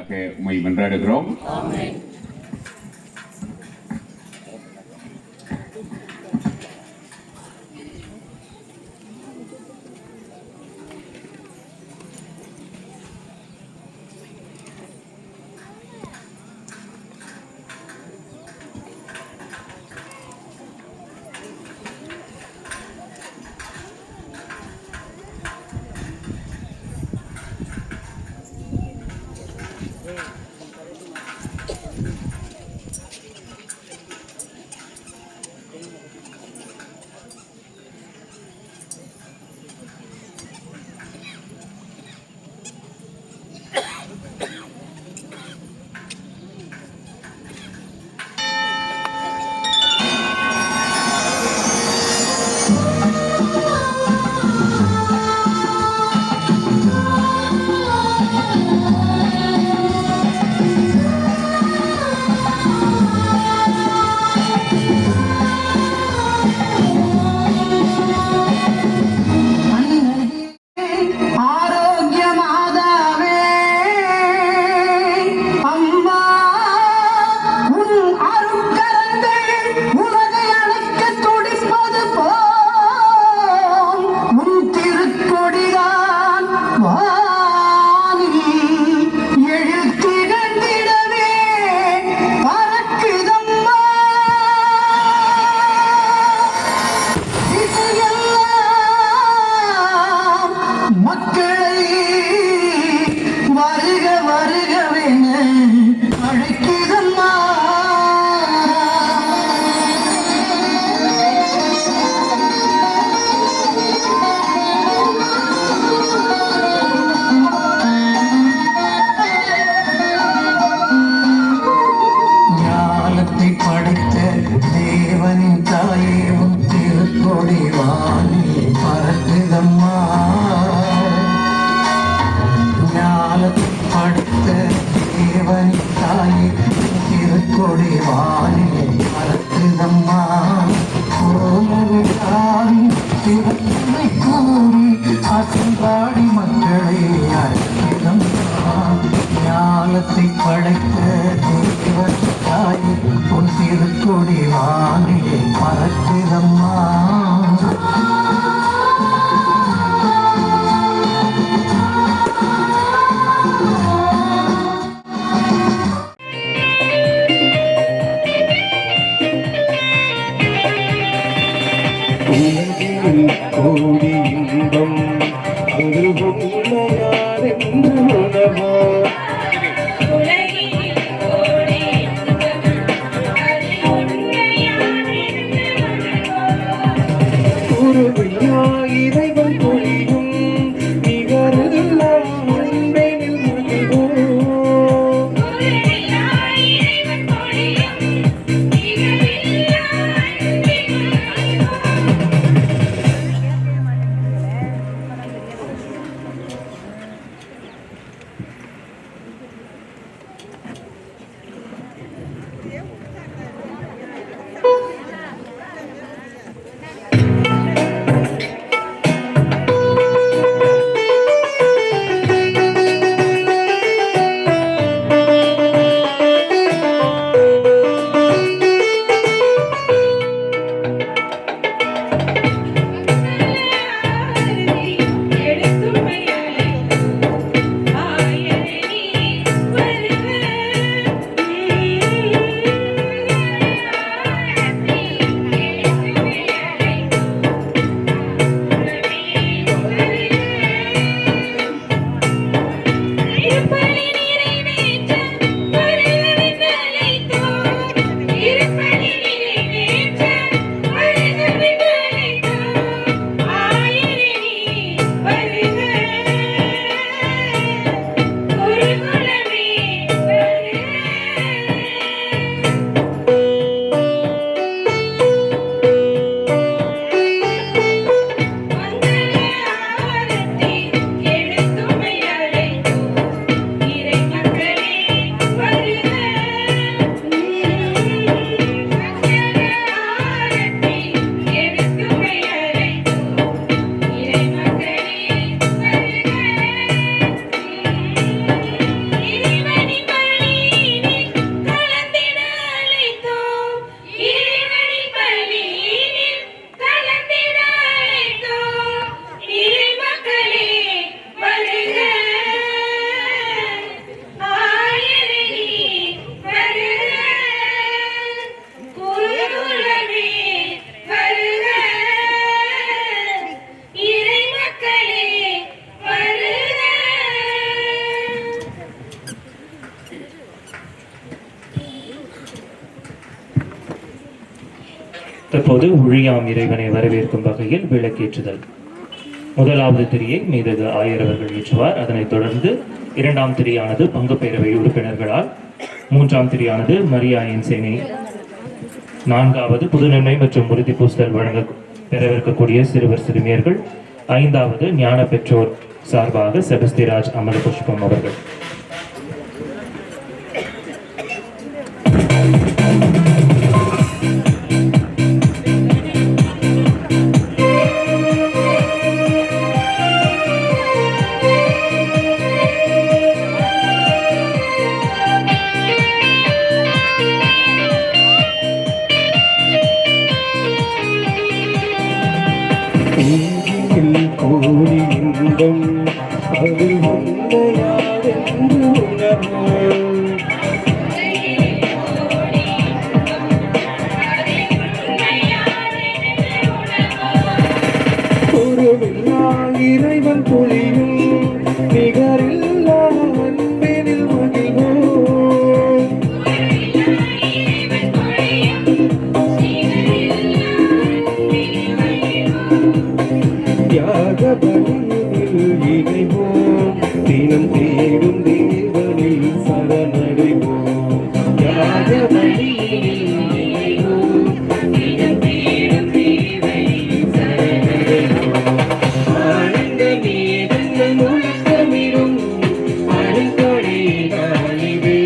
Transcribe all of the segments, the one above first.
தரும்படியாக உம்மை மன்றாடுகிறோம். ஞானத்தை படைத்த தேவன் தாயே உன் திருக்கொடி வானிலே பறக்குதம்மா. கோடி இன்பம் ஒரு உண்மையார் என்று உணவோ ஒரு தற்போது ஊழியாம் இறைவனை வரவேற்கும் வகையில் விளக்கேற்றுதல். முதலாவது திரியை மீதகு ஆயர் அவர்கள் ஏற்றுவார். அதனைத் தொடர்ந்து இரண்டாம் திரியானது பங்கு பேரவை உறுப்பினர்களால், மூன்றாம் திரியானது மரியாயின் சேனை, நான்காவது புதுநன்மை மற்றும் உறுதி பூசல் வழங்க பெறவிருக்கக்கூடிய சிறுவர் சிறுமியர்கள், ஐந்தாவது ஞான பெற்றோர் சார்பாக செபஸ்திராஜ் அமல புஷ்பம் அவர்கள். கோடி இன்பம் அது உண்மையாரென்று உணர்வோம். ஒருவெல்லாம் இறைவன் பொழியும் நிகரில்லா அன்பினில் மகிழ்வோம். தியாக பலியில் இணைவோம், தினம் தேடும் தேவனில் சரணடைவோம். தியாக பலியில் இணைவோம், தினம் தேடும் தேவனில் சரணடைவோம். ஆனந்த மேகங்கள் முழக்கமிடும் அருங்கொடை நாளிதே.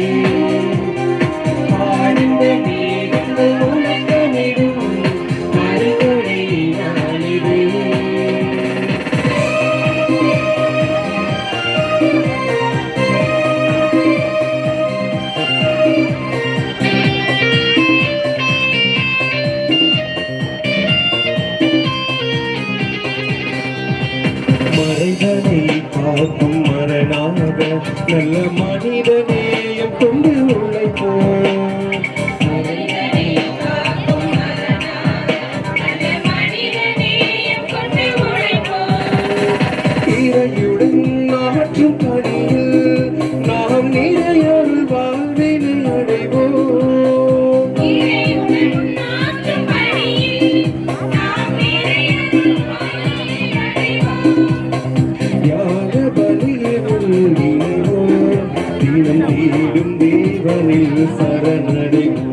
ஆனந்த மேகங்கள் முழக்கமிடும் அருங்கொடை நாளிதே. மறைதனை காக்கும் மரணாக நல்ல மனித நேயம் கொண்டு உழைப்போம். இறையுடன் ஆற்றும் பணியில் நாம் நிறையொரு வாழ்வினை அடைவோம். யாக பலியில் இணைவோம், தினம் தேடும் தேவனில் சரணடைவோம்.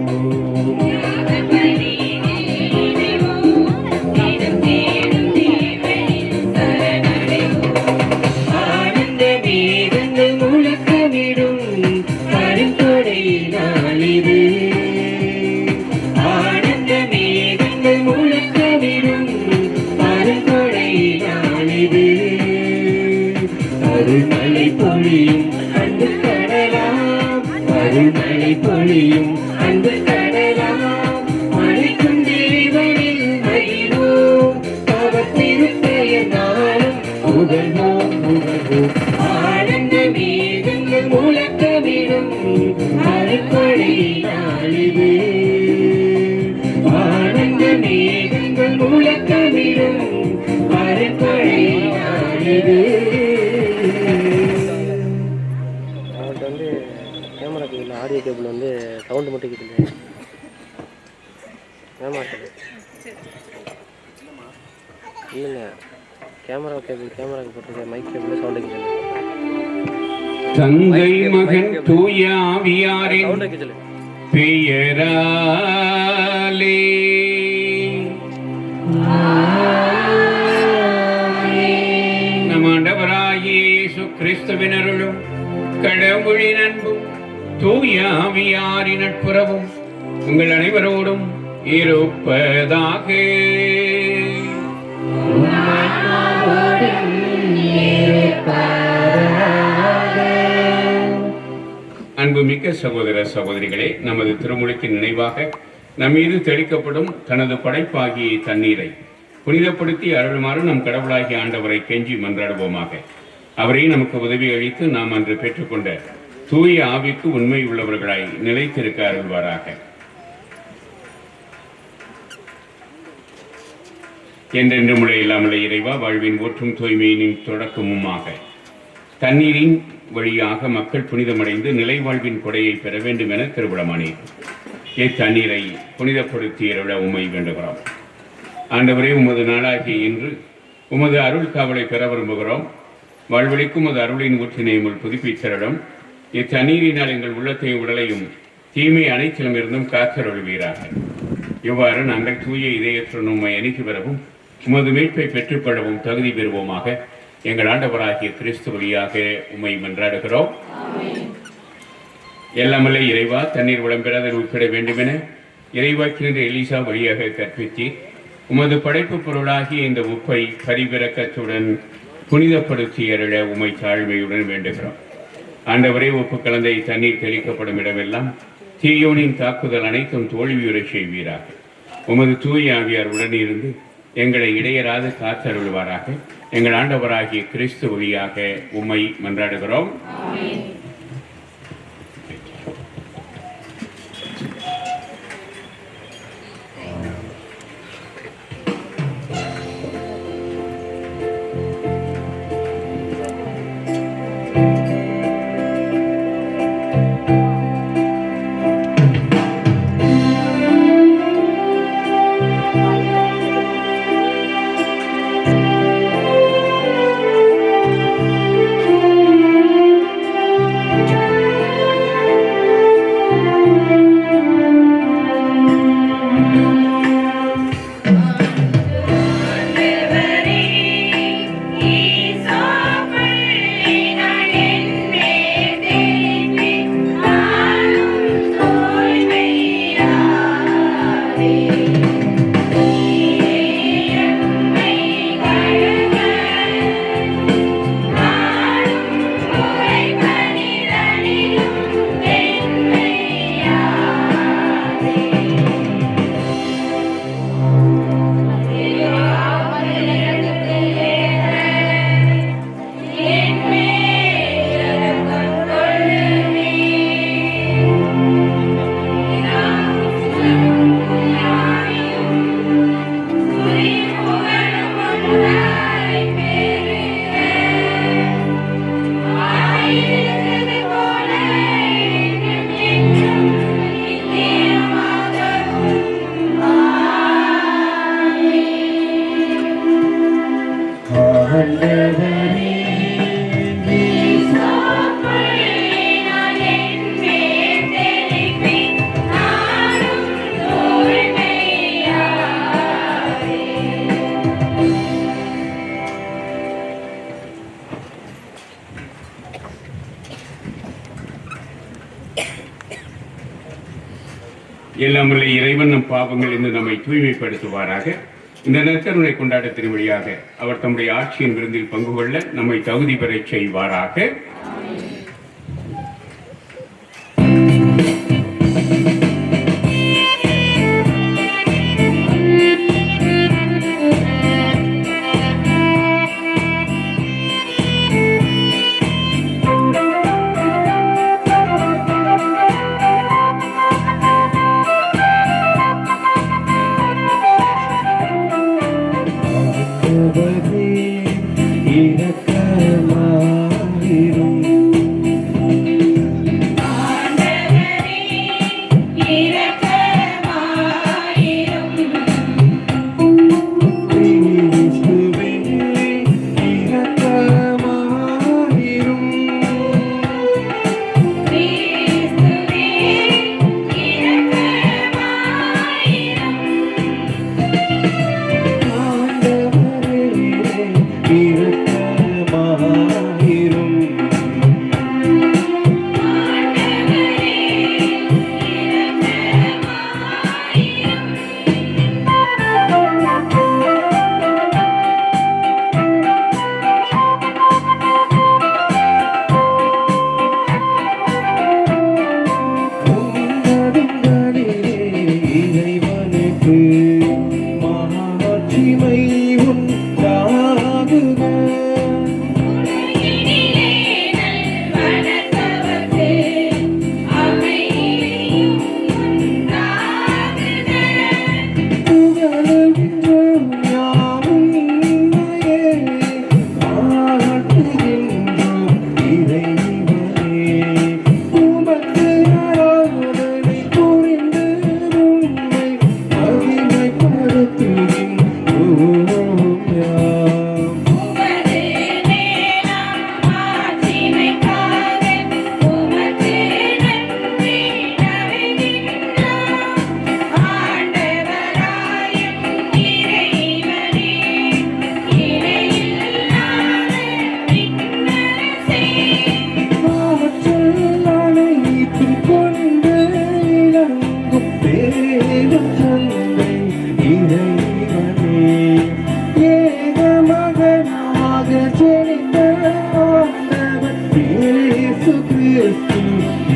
ஆனந்த மேகங்கள் முழக்கமிடும் அருங்கொடை நாளிதே. ஆனந்த மேகங்கள் முழக்கமிடும் அருங்கொடை நாளிதே. அருள்மழை பொழியும் அன்பு கடலாம், அருள்மழை பொழியும் அன்பு கடலாம். மழைக்கும் தேவனில் மகிழ்வோம், அவர் திருப்பெயர் நாளும் புகழ்வோம் புகழ்வோம். ஆனந்த மேகங்கள் முழக்கமிடும் அருள்மழை நாளிதே. ஆனந்த மேகங்கள் முழக்கமிடும் அருள்மழை நாளிதே. அவன்கிட்ட வந்து கேமராக்கு இல்லை, ஆடியோ கேபிள் வந்து சவுண்டு மட்டும் கேட்குது. ஏமாட்டது இல்லைங்க, கேமரா கேபிள் கேமராக்கு போட்டிருக்க மைக் கேபிள் சவுண்டு கேட்குது. தந்தை மகன் தூய ஆவியாரின் சவுண்டை கேட்கல. பெயராலே நம் ஆண்டவராகிய இயேசு கிறிஸ்துவின் அருளும் கடவுளின் அன்பும் தூய ஆவியாரின் நட்புறவும் உங்கள் அனைவரோடும் இருப்பதாக. அன்புமிக்க சகோதர சகோதரிகளே, நமது திருமுழுக்கின் நினைவாக நம் மீது தெளிக்கப்படும் தனது படைப்பாகிய தண்ணீரை புனிதப்படுத்தி அருளுமாறு நம் கடவுளாகிய ஆண்டவரை கெஞ்சி மன்றாடுவோமாக. அவரை நமக்கு உதவி அளித்து நாம் அன்று பெற்றுக்கொண்ட தூய ஆவிக்கு உண்மை உள்ளவர்களாய் நிலைத்திருக்க அருள்வாராக. என்றென்று முறை இல்லாமலே இறைவா, வாழ்வின் ஊற்றும் தூய்மையினின் தொடக்கமுமாக தண்ணீரின் வழியாக மக்கள் புனிதமடைந்து நிலை வாழ்வின் கொடையை பெற வேண்டும் என திருவிழமானீர். இத்தண்ணீரை புனிதப்படுத்தி அருள உம்மை வேண்டுகிறோம். ஆண்டவரே, உமது நாளாகிய இன்று உமது அருள் காவலை பெற விரும்புகிறோம். வாழ்வழிக்கும் உமது அருளின் ஊற்றினை உங்கள் புதுப்பித்தருளும். இத்தண்ணீரினால் எங்கள் உள்ளத்தையும் உடலையும் தீமை அனைத்திலும் இருந்தும் காத்தருள்வீராக. இவ்வாறு நாங்கள் தூய இதயத்துடன் உம்மை அணுகி பெறவும் உமது மீட்பை பெற்றுக்கொள்ளவும் தகுதி பெறுவோமாக. எங்கள் ஆண்டவராகிய கிறிஸ்து வழியாக உம்மை மன்றாடுகிறோம். எல்லாமல்ல இறைவா, தண்ணீர் விளம்பெறாத உட்பட வேண்டுமென இறைவாக்கினர் எலிசா வழியாக கற்பித்து உமது படைப்பு பொருளாகிய இந்த உப்பை பரிவிரக்கத்துடன் புனிதப்படுத்தி அருள உம்மை தாழ்மையுடன் வேண்டுகிறோம். ஆண்டவரே, உப்பு கலந்த தண்ணீர் தெளிக்கப்படும் இடமெல்லாம் தீயோனின் தாக்குதல் அனைத்தும் தோல்வியுறை செய்வீராக. உமது தூய ஆவியார் உடனிருந்து எங்களை இடையராது காத்தருள்வாராக. எங்கள் ஆண்டவராகிய கிறிஸ்து வழியாக உம்மை மன்றாடுகிறோம். எல்லாமல்ல இறைவன் நம் பாவங்கள் என்று நம்மை தூய்மைப்படுத்துவாராக. இந்த நற்கருணை கொண்டாட்டத்தின் வழியாக அவர் தம்முடைய ஆட்சியின் விருந்தில் பங்கு கொள்ள நம்மை தகுதி பெறச் செய்வாராக. இரக்கமாயிரும்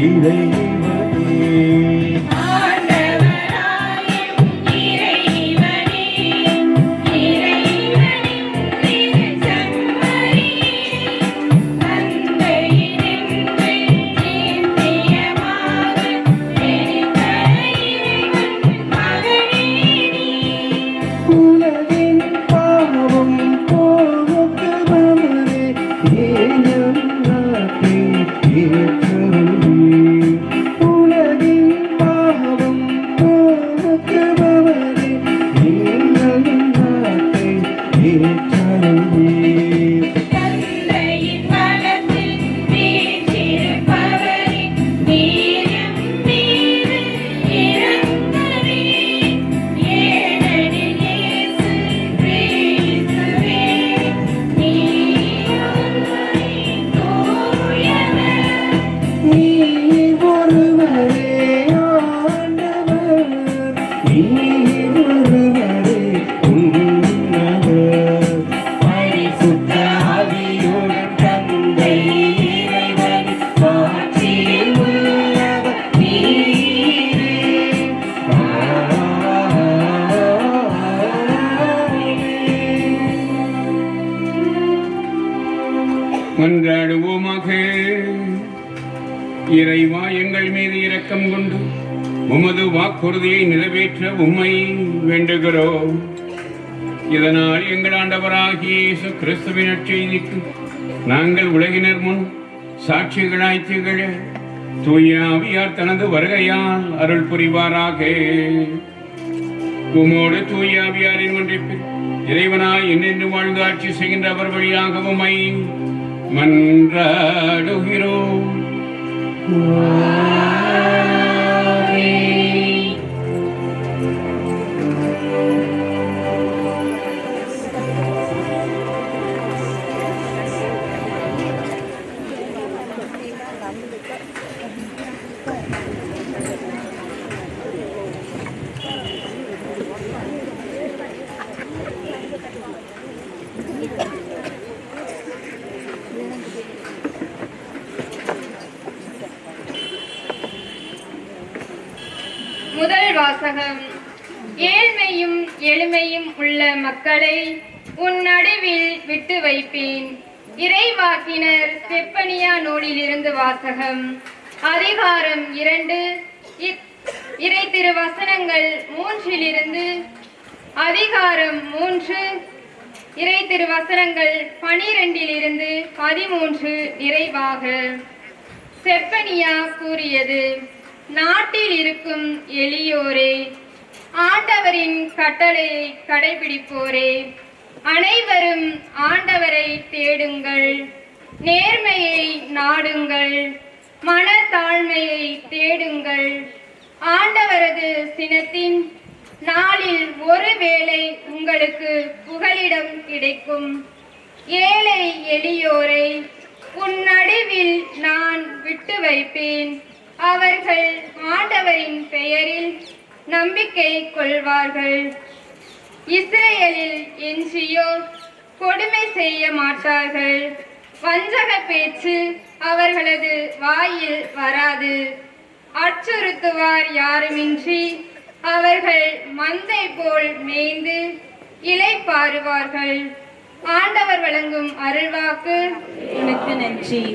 இறைவனே உலகின் பாவம் போக்குபவரே ஏனம் நாட்டை ஏற்றருளே உலகின் பாவம் போக்குபவரே ஏனம் நாட்டை ஏற்றருளே நீ ஒருவரே ஆண்டவர் நீ ஒருவரே உன்னதர் பரிசுத்த ஆவியுடன் தந்தை இறைவன் மாட்சியில் உள்ளவர் நீரே மன்றாடுவோமாக. இறைவா, எங்கள் மீது இரக்கம் கொண்டு உமது வாக்குறுதியை நிறைவேற்ற உம்மை வேண்டுகிறோம். இதனால் எங்கள் ஆண்டவராகிய இயேசு கிறிஸ்துவின் நற்செய்திக்கு நாங்கள் உலகினர் முன் சாட்சிகளாய் திகழ தூய ஆவியார் தனது வருகையால் அருள் புரிவாராக. உமோடு தூய ஆவியாரின் ஒன்றிப்பில் இறைவனாய் என்னென்று வாழ்ந்து ஆட்சி செய்கின்ற அவர் வழியாக உம்மை மன்றாடுகிறோம். முதல் வாசகம். ஏழ்மையும் எளிமையும் உள்ள மக்களை உன் நடுவில் விட்டு வைப்பேன். இறைவாக்கினர் செப்பனியா நூலிலிருந்து வாசகம். அதிகாரம் 2 இறை திருவசனங்கள் 3 அதிகாரம் 3 இறை திருவசனங்கள் 12 13 நிறைவாக. செப்பனியா கூறியது: நாட்டில் இருக்கும் எளியோரே, ஆண்டவரின் கட்டளையை கடைபிடிப்போரே, அனைவரும் ஆண்டவரை தேடுங்கள், நேர்மையை நாடுங்கள், மனத்தாழ்மையை தேடுங்கள். ஆண்டவரது சினத்தின் நாளில் ஒருவேளை உங்களுக்கு புகலிடம் கிடைக்கும். ஏழை எளியோரை உன் நடுவில் நான் விட்டு வைப்பேன். அவர்கள் ஆண்டவரின் பெயரில் நம்பிக்கை கொள்வார்கள். இஸ்ரேலில் எஞ்சியோர் கொடுமை செய்ய மாட்டார்கள். வஞ்சக பேச்சு அவர்களது வாயில் வராது. அச்சுறுத்துவார் யாருமின்றி அவர்கள் மந்தை போல் மேய்ந்து இளைப்பாறுவார்கள். ஆண்டவர் வழங்கும் அருள்வாக்கு. உனக்கு நன்றி.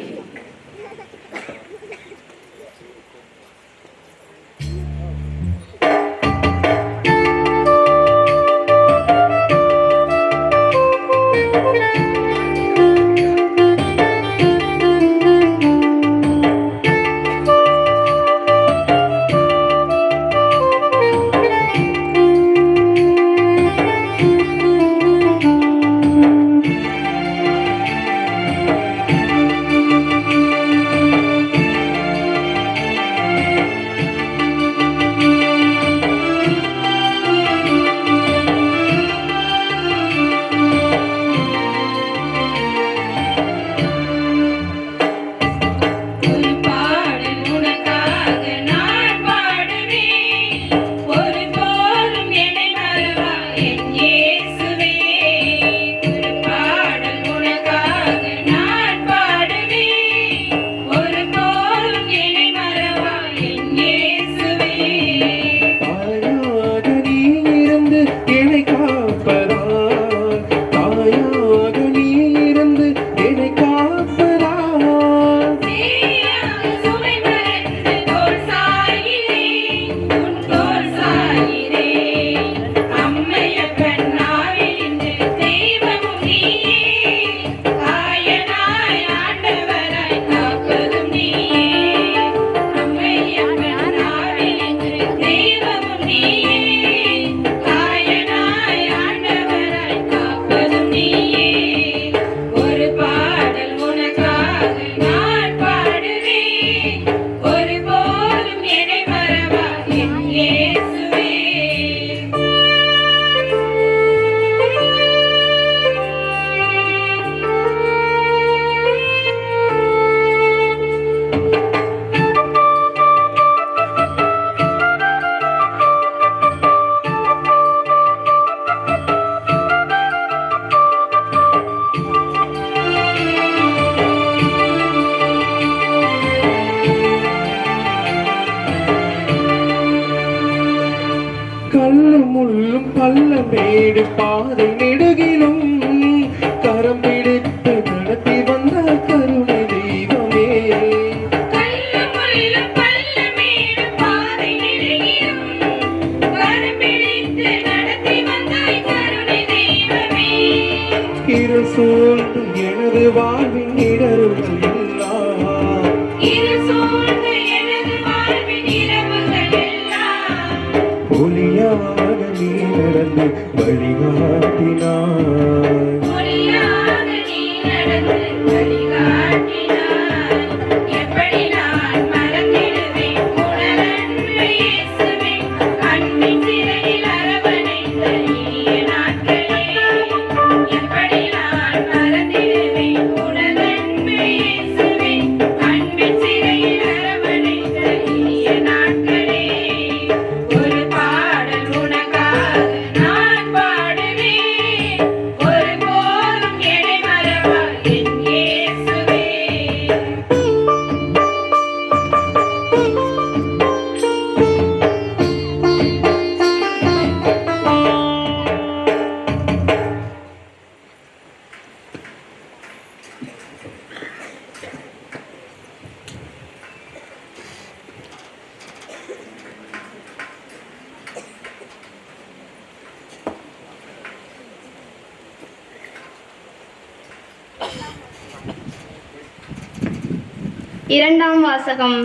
வீடு பாதை நெடுகிலும் கரம் பிடித்து நடத்தி வந்த கருணை தெய்வமே. இருள் சூழ்ந்து எனது வாழ்வின் இடர்கள் எல்லாம் ஒளியாக நீ நடந்து வழிகாட்டினாய். இரண்டாம் வாசகம்.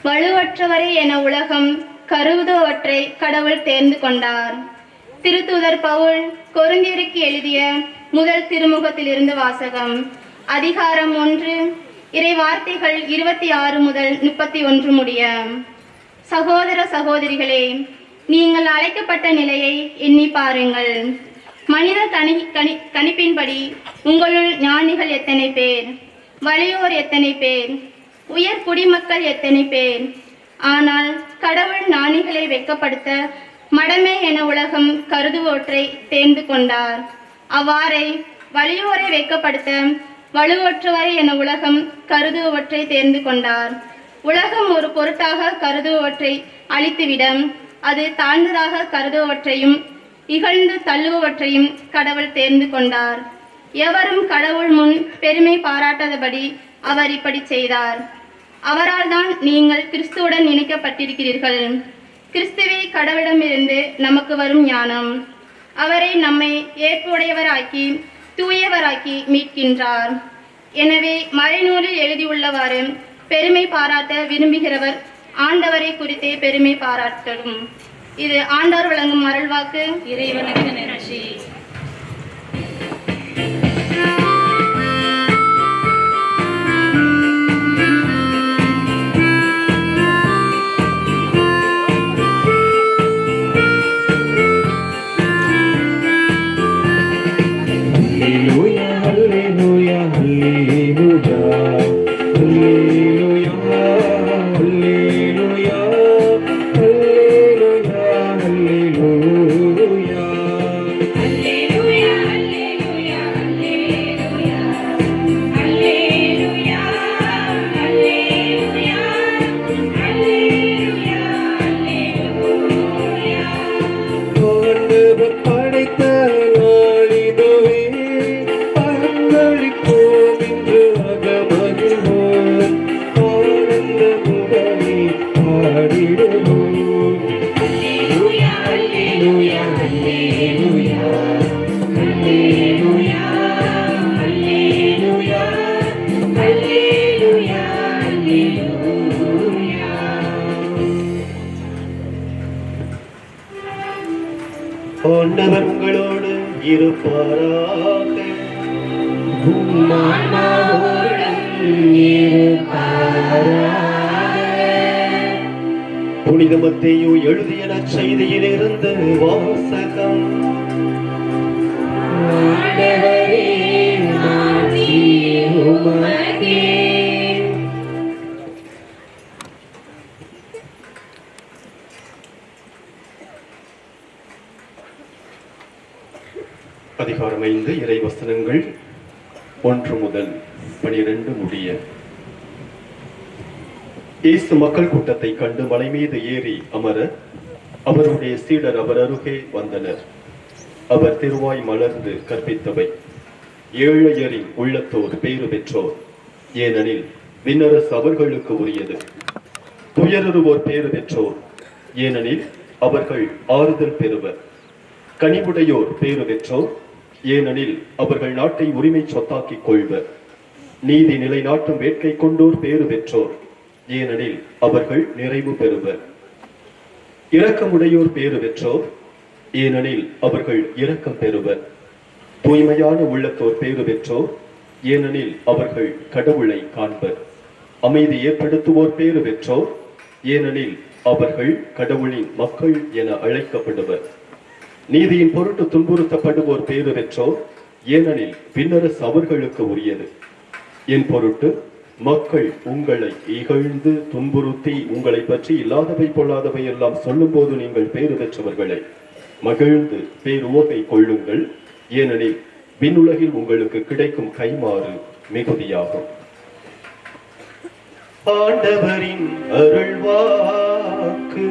வலுவற்றவரே என உலகம் கருதுவற்றை கடவுள் தேர்ந்து கொண்டார். திருத்தூதர் பவுல் கொரிந்தியருக்கு எழுதிய முதல் திருமுகத்திலிருந்து வாசகம். அதிகாரம் 1, இறை வார்த்தைகள் 26 முதல் 31 முடிய. சகோதர சகோதரிகளே, நீங்கள் அழைக்கப்பட்ட நிலையை எண்ணி பாருங்கள். மனித கணிப்பின்படி உங்களுள் ஞானிகள் எத்தனை பேர், வலியோர் எத்தனை பேர், உயர் குடிமக்கள் எத்தனை பேர். ஆனால் கடவுள் ஞானிகளை வெட்கப்படுத்த மடமை என உலகம் கருதுவோற்றை தேர்ந்து கொண்டார். அவ்வாறே வலியோரை வெட்கப்படுத்த வலுவற்றவரை என உலகம் கருதுவற்றை தேர்ந்து கொண்டார். உலகம் ஒரு பொருட்டாக கருதுவற்றை அழித்துவிட அது தாழ்ந்ததாக கருதுவற்றையும் இகழ்ந்து தள்ளுவற்றையும் கடவுள் தேர்ந்து கொண்டார். எவரும் கடவுள் முன் பெருமை பாராட்டாதபடி அவர் இப்படி செய்தார். அவரால் தான் நீங்கள் கிறிஸ்துவுடன் இணைக்கப்பட்டிருக்கிறீர்கள். கிறிஸ்துவே கடவுளிடமிருந்து நமக்கு வரும் ஞானம். அவரை நம்மை ஏற்புடையவராக்கி தூயவராக்கி மீட்கின்றார். எனவே மறைநூலில் எழுதியுள்ளவாறு பெருமை பாராட்ட விரும்புகிறவர் ஆண்டவரை குறித்தே பெருமை பாராட்டலும். இது ஆண்டவர் வழங்கும் அருள்வாக்கு. இறைவனுக்கு நன்றி. ஆண்டவர் உங்களோடு இருப்பாராக. புனித மத்தேயு எழுதிய நற்செய்தியில் இருந்து வாசகம். அதிகாரம் 5 இறை வசனங்கள் 1 முதல் 12 முடிய. இயேசு மக்கள் கூட்டத்தை கண்டு மலை மீது ஏறி அமர அவருடைய சீடர் அவர் அருகே வந்தனர். அவர் திருவாய் மலர்ந்து கற்பித்தவை. ஏழையரின் உள்ளத்தோர் பேறு பெற்றோர், ஏனெனில் விண்ணரசு அவர்களுக்கு உரியது. துயருவோர் பேறு பெற்றோர், ஏனெனில் அவர்கள் ஆறுதல் பெறுவர். கனிவுடையோர் பேறு பெற்றோர், ஏனெனில் அவர்கள் நாட்டை உரிமை சொத்தாக்கிக் கொள்வர். நீதி நிலைநாட்டும் வேட்கை கொண்டோர் பேறு பெற்றோர், ஏனெனில் அவர்கள் நிறைவு பெறுவர். இரக்கமுடையோர் பேறு பெற்றோர், ஏனெனில் அவர்கள் இரக்கம் பெறுவர். தூய்மையான உள்ளத்தோர் பேறு பெற்றோர், ஏனெனில் அவர்கள் கடவுளை காண்பர். அமைதி ஏற்படுத்துவோர் பேறு பெற்றோர், ஏனெனில் அவர்கள் கடவுளின் மக்கள் என அழைக்கப்படுவர். நீதியின் பொருட்டு துன்புறுத்தப்படுவோர் பேறு பெற்றோர், ஏனெனில் விண்ணரசு அவர்களுக்கு உரியது. என் பொருட்டு மக்கள் உங்களை இகழ்ந்து துன்புறுத்தி உங்களை பற்றி இல்லாதவை பொல்லாதவை எல்லாம் சொல்லும் போது நீங்கள் பேறு பெற்றவர்களை மகிழ்ந்து பேருவகை கொள்ளுங்கள், ஏனெனில் விண்ணுலகில் உங்களுக்கு கிடைக்கும் கைமாறு மிகுதியாகும். ஆண்டவரின் அருள்வாக்கு.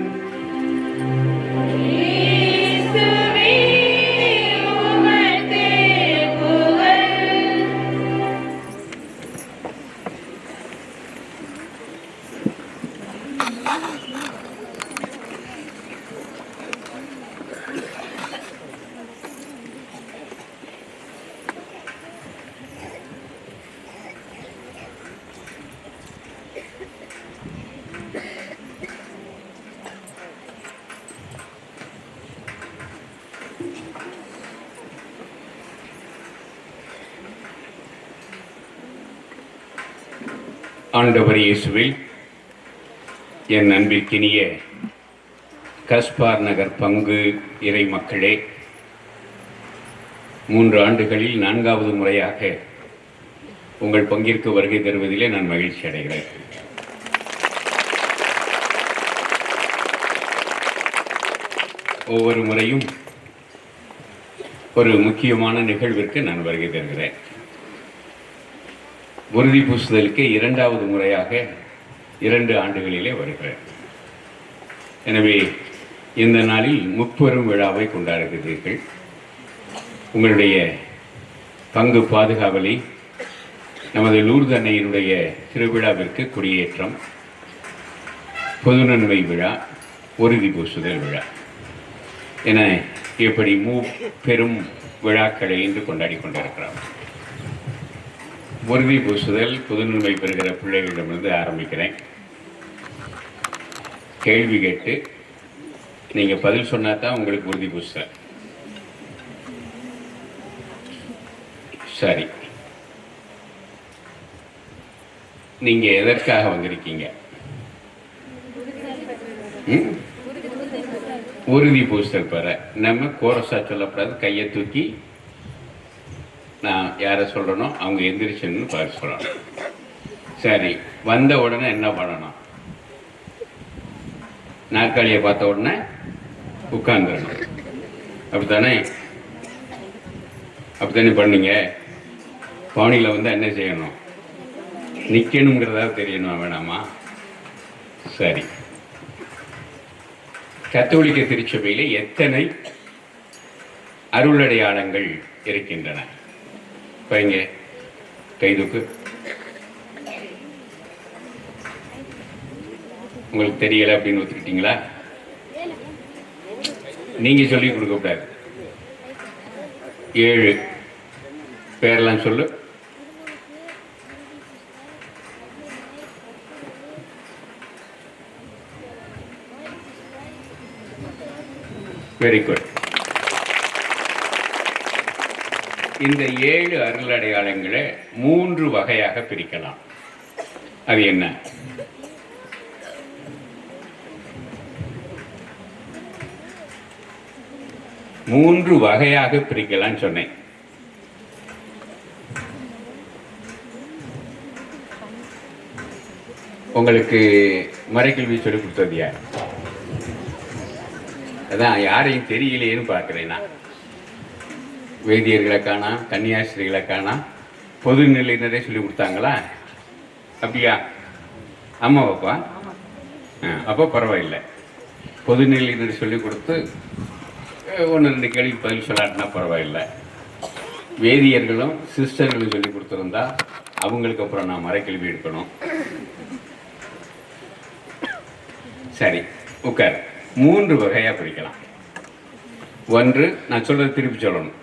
ஆண்டவர் இயேசுவில் என் அன்பிற்கினிய கஸ்பார் நகர் பங்கு இறை மக்களே, 3 ஆண்டுகளில் 4வது முறையாக உங்கள் பங்கிற்கு வருகை தருவதிலே நான் மகிழ்ச்சி அடைகிறேன். ஒவ்வொரு முறையும் ஒரு முக்கியமான நிகழ்விற்கு நான் வருகை தருகிறேன். உறுதி பூசுதலுக்கு 2வது முறையாக 2 ஆண்டுகளிலே வருகிறேன். எனவே இந்த நாளில் முப்பெரும் விழாவை கொண்டாடுகிறீர்கள். உங்களுடைய பங்கு பாதுகாவலி நமது லூர்து அன்னையினுடைய திருவிழாவிற்கு கொடியேற்றம், பொது நன்மை விழா, உறுதி பூசுதல் விழா என இப்படி பெரும் விழாக்களை இன்று கொண்டாடி கொண்டிருக்கிறோம். உறுதி பூசுதல் புதுநன்மை பெறுகிற பிள்ளைகளிடமிருந்து ஆரம்பிக்கிறேன். கேள்வி கேட்டு நீங்கள் பதில் சொன்னா தான் உங்களுக்கு உறுதி பூசுதல். சரி, நீங்கள் எதற்காக வந்திருக்கீங்க? உறுதி பூசுதல் பெற. நம்ம கோரஸா சொல்லக்கூடாது, கையை தூக்கி நான் யாரை சொல்கிறனோ அவங்க எந்திரிச்சுன்னு பார்த்து சொல்லணும். சரி, வந்த உடனே என்ன பண்ணணும்? நாற்காலியை பார்த்த உடனே உட்கார்ந்துடணும். அப்படித்தானே பண்ணீங்க. பவனியில் வந்து என்ன செய்யணும்? நிற்கணுங்கிறதா தெரியணும் வேணாமா? சரி, கத்தோலிக்க திருச்சபையில் எத்தனை அருளடையாளங்கள் இருக்கின்றன? பையங்க கைதுக்கு உங்களுக்கு தெரியல அப்படின்னு ஒத்துக்கிட்டீங்களா? நீங்க சொல்லி கொடுக்கக்கூடாது. 7 பேரெல்லாம் சொல்லு. Very good. இந்த 7 அருள் அடையாளங்களை 3 வகையாக பிரிக்கலாம். அது என்ன? மூன்று வகையாக பிரிக்கலாம் சொன்னேன். உங்களுக்கு மறைக்கல்வி சொல்லிக் கொடுத்தது யார்? அதான் யாரையும் தெரியலையேன்னு பார்க்குறேன் நான். வேதியர்களை காணாம், கன்னியாஸ்திரிகளை காணாம், பொது நிலையினரே சொல்லி கொடுத்தாங்களா? அப்படியா? அப்போ பரவாயில்லை. பொது நிலையினர் சொல்லிக் கொடுத்து ஒன்று ரெண்டு கேள்விக்கு பதில் சொல்லாட்டினா பரவாயில்லை. வேதியர்களும் சிஸ்டர்களும் சொல்லி கொடுத்துருந்தா அவங்களுக்கு அப்புறம் நான் மறைக்கல்வி எடுக்கணும். சரி, உட்கார். 3 வகையாக பிரிக்கலாம். ஒன்று, நான் சொல்றது திருப்பி சொல்லணும்.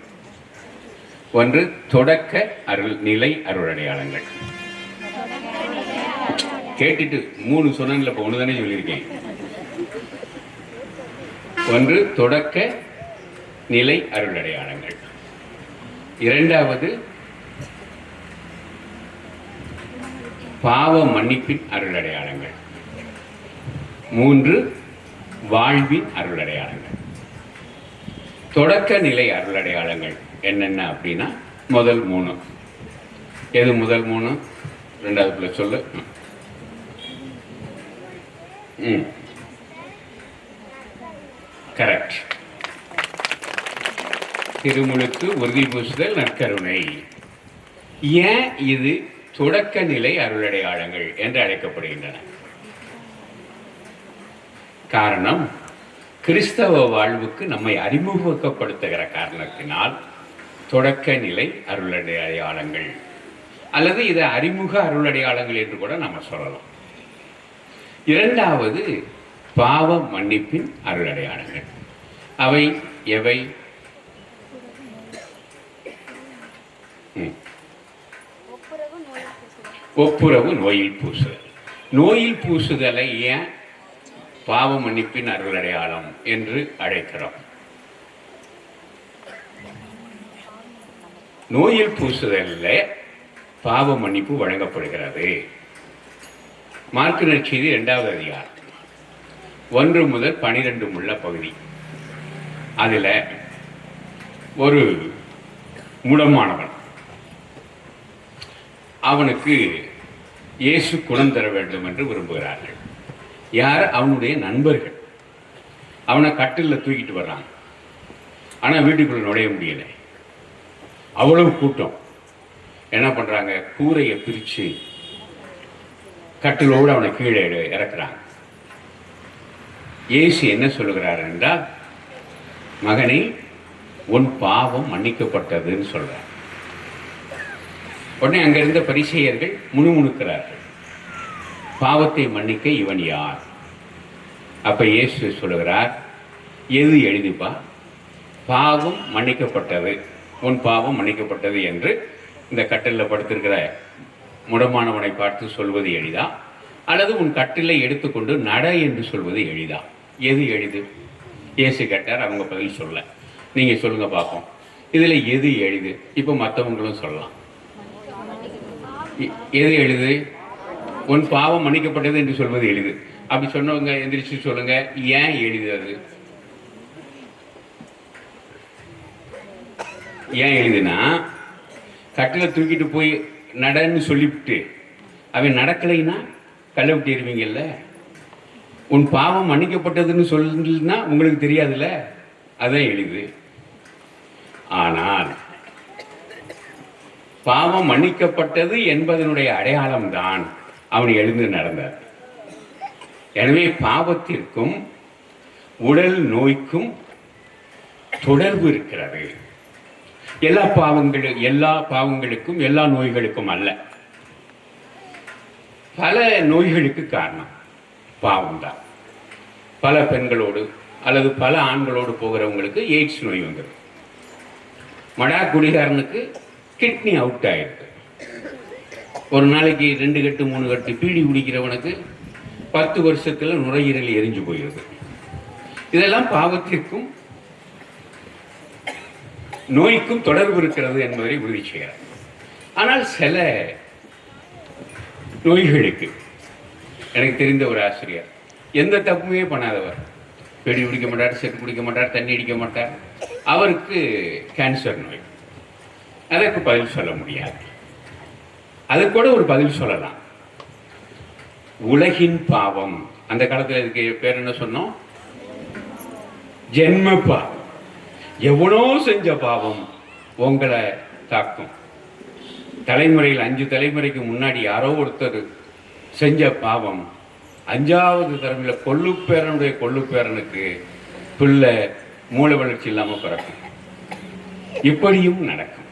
ஒன்று தொடக்க நிலை அருளடையாளங்கள். கேட்டுட்டு 3 சொன்னேன்ல, இப்போ 1 தானே சொல்லியிருக்கேன். ஒன்று தொடக்க நிலை அருளடையாளங்கள். இரண்டாவது பாவ மன்னிப்பின் அருளடையாளங்கள். 3 வாழ்வின் அருளடையாளங்கள். தொடக்க நிலை அருளடையாளங்கள் என்னென்ன அப்படின்னா, முதல் 3. எது முதல் 3? ரெண்டாவதுல சொல்லு. கரெக்ட். திருமுழுக்கு, உறுதி பூசுதல், நற்கருணை. ஏன் இது தொடக்க நிலை அருளடையாளங்கள் என்று அழைக்கப்படுகின்றன? காரணம், கிறிஸ்தவ வாழ்வுக்கு நம்மை அறிமுகப்படுத்துகிற காரணத்தினால் தொடக்க நிலை அருளடையாளங்கள், அல்லது இதை அறிமுக அருளடையாளங்கள் என்று கூட நம்ம சொல்லலாம். இரண்டாவது பாவ மன்னிப்பின் அருளடையாளங்கள். அவை எவை? ஒப்புரவு, நோயில் பூசுதல். நோயில் பூசுதலை ஏன் பாவ மன்னிப்பின் அருளடையாளம் என்று அழைக்கிறோம்? நோயில் பூசுதலில் பாவ மன்னிப்பு வழங்கப்படுகிறது. மார்க்கு நற்செய்தி 2வது அதிகாரம் 1 முதல் 12 உள்ள பகுதி. அதில் ஒரு முடமானவன், அவனுக்கு இயேசு குணம் தர வேண்டும் என்று விரும்புகிறார்கள். யார்? அவனுடைய நண்பர்கள். அவனை கட்டிலில் தூக்கிட்டு வர்றாங்க. ஆனால் வீட்டுக்குள்ள நுழைய முடியலை, அவ்வளவு கூட்டம். என்ன பண்ணுறாங்க? கூரையை பிரித்து கட்டிலோடு அவனை கீழே இறக்குறாங்க. இயேசு என்ன சொல்லுகிறார் என்றால், மகனே, உன் பாவம் மன்னிக்கப்பட்டதுன்னு சொல்றார். உடனே அங்கிருந்த பரிசேயர்கள் முணுமுணுக்கிறார்கள், பாவத்தை மன்னிக்க இவன் யார்? அப்ப இயேசு சொல்லுகிறார், எது எழுதிப்பா? பாவம் மன்னிக்கப்பட்டது, உன் பாவம் மன்னிக்கப்பட்டது என்று இந்த கட்டிலில் படுத்திருக்கிற முடமானவனை பார்த்து சொல்வது எளிதா, அல்லது உன் கட்டிலை எடுத்துக்கொண்டு நட என்று சொல்வது எளிதா? எது எளிது? இயேசு கேட்டார், அவங்க பதில் சொல்ல. நீங்க சொல்லுங்க பார்ப்போம், இதுல எது எளிது? இப்போ மற்றவங்களும் சொல்லலாம். எது எளிது? உன் பாவம் மன்னிக்கப்பட்டது என்று சொல்வது எளிது. அப்படி சொன்னவங்க எந்திரிச்சு சொல்லுங்க, ஏன் எளிது? அது ஏன் எளிதுன்னா, கட்டில தூக்கிட்டு போய் நடன்னு சொல்லிவிட்டு அவன் நடக்கலைன்னா கல்லை விட்டிருவீங்கல்ல. உன் பாவம் மன்னிக்கப்பட்டதுன்னு சொல்லினா உங்களுக்கு தெரியாதுல்ல, அதான் எளிது. ஆனால் பாவம் மன்னிக்கப்பட்டது என்பதனுடைய அடையாளம் தான் அவன் எழுந்து நடந்தார். எனவே பாவத்திற்கும் உடல் நோய்க்கும் தொடர்பு இருக்கிறது. எல்லா பாவங்களுக்கும் எல்லா நோய்களுக்கும் அல்ல. பல நோய்களுக்கு காரணம் பாவம் தான். பல பெண்களோடு அல்லது பல ஆண்களோடு போகிறவங்களுக்கு எய்ட்ஸ் நோய் வந்துடும். மடா குடிகாரனுக்கு கிட்னி அவுட் ஆயிருக்கு. ஒரு நாளைக்கு 2 கட்டு 3 கட்டு பீடி குடிக்கிறவனுக்கு 10 வருஷத்துல நுரையீரல் எரிஞ்சு போயிருக்கு. இதெல்லாம் பாவத்திற்கும் நோய்க்கும் தொடர்பு இருக்கிறது என்பதை உறுதி செய்கிறார். ஆனால் சில நோய்களுக்கு, எனக்கு தெரிந்த ஒரு ஆசிரியர், எந்த தப்புமே பண்ணாதவர், பீடி குடிக்க மாட்டார், செட்டு குடிக்க மாட்டார், தண்ணி அடிக்க மாட்டார், அவருக்கு கேன்சர் நோய். அதற்கு பதில் சொல்ல முடியாது. அதுக்கு கூட ஒரு பதில் சொல்லலாம், உலகின் பாவம். அந்த காலத்தில் இதுக்கு பேர் என்ன சொன்னோம்? ஜென்ம பாவம். எவனோ செஞ்ச பாவம் உங்களை தாக்கும். தலைமுறையில் 5 தலைமுறைக்கு முன்னாடி யாரோ ஒருத்தர் செஞ்ச பாவம் 5வது தலைமுறையில் கொள்ளுப்பேரனுடைய கொள்ளுப்பேரனுக்கு பிள்ளை மூளை வளர்ச்சி இல்லாமல் பிறக்கும். இப்படியும் நடக்கும்.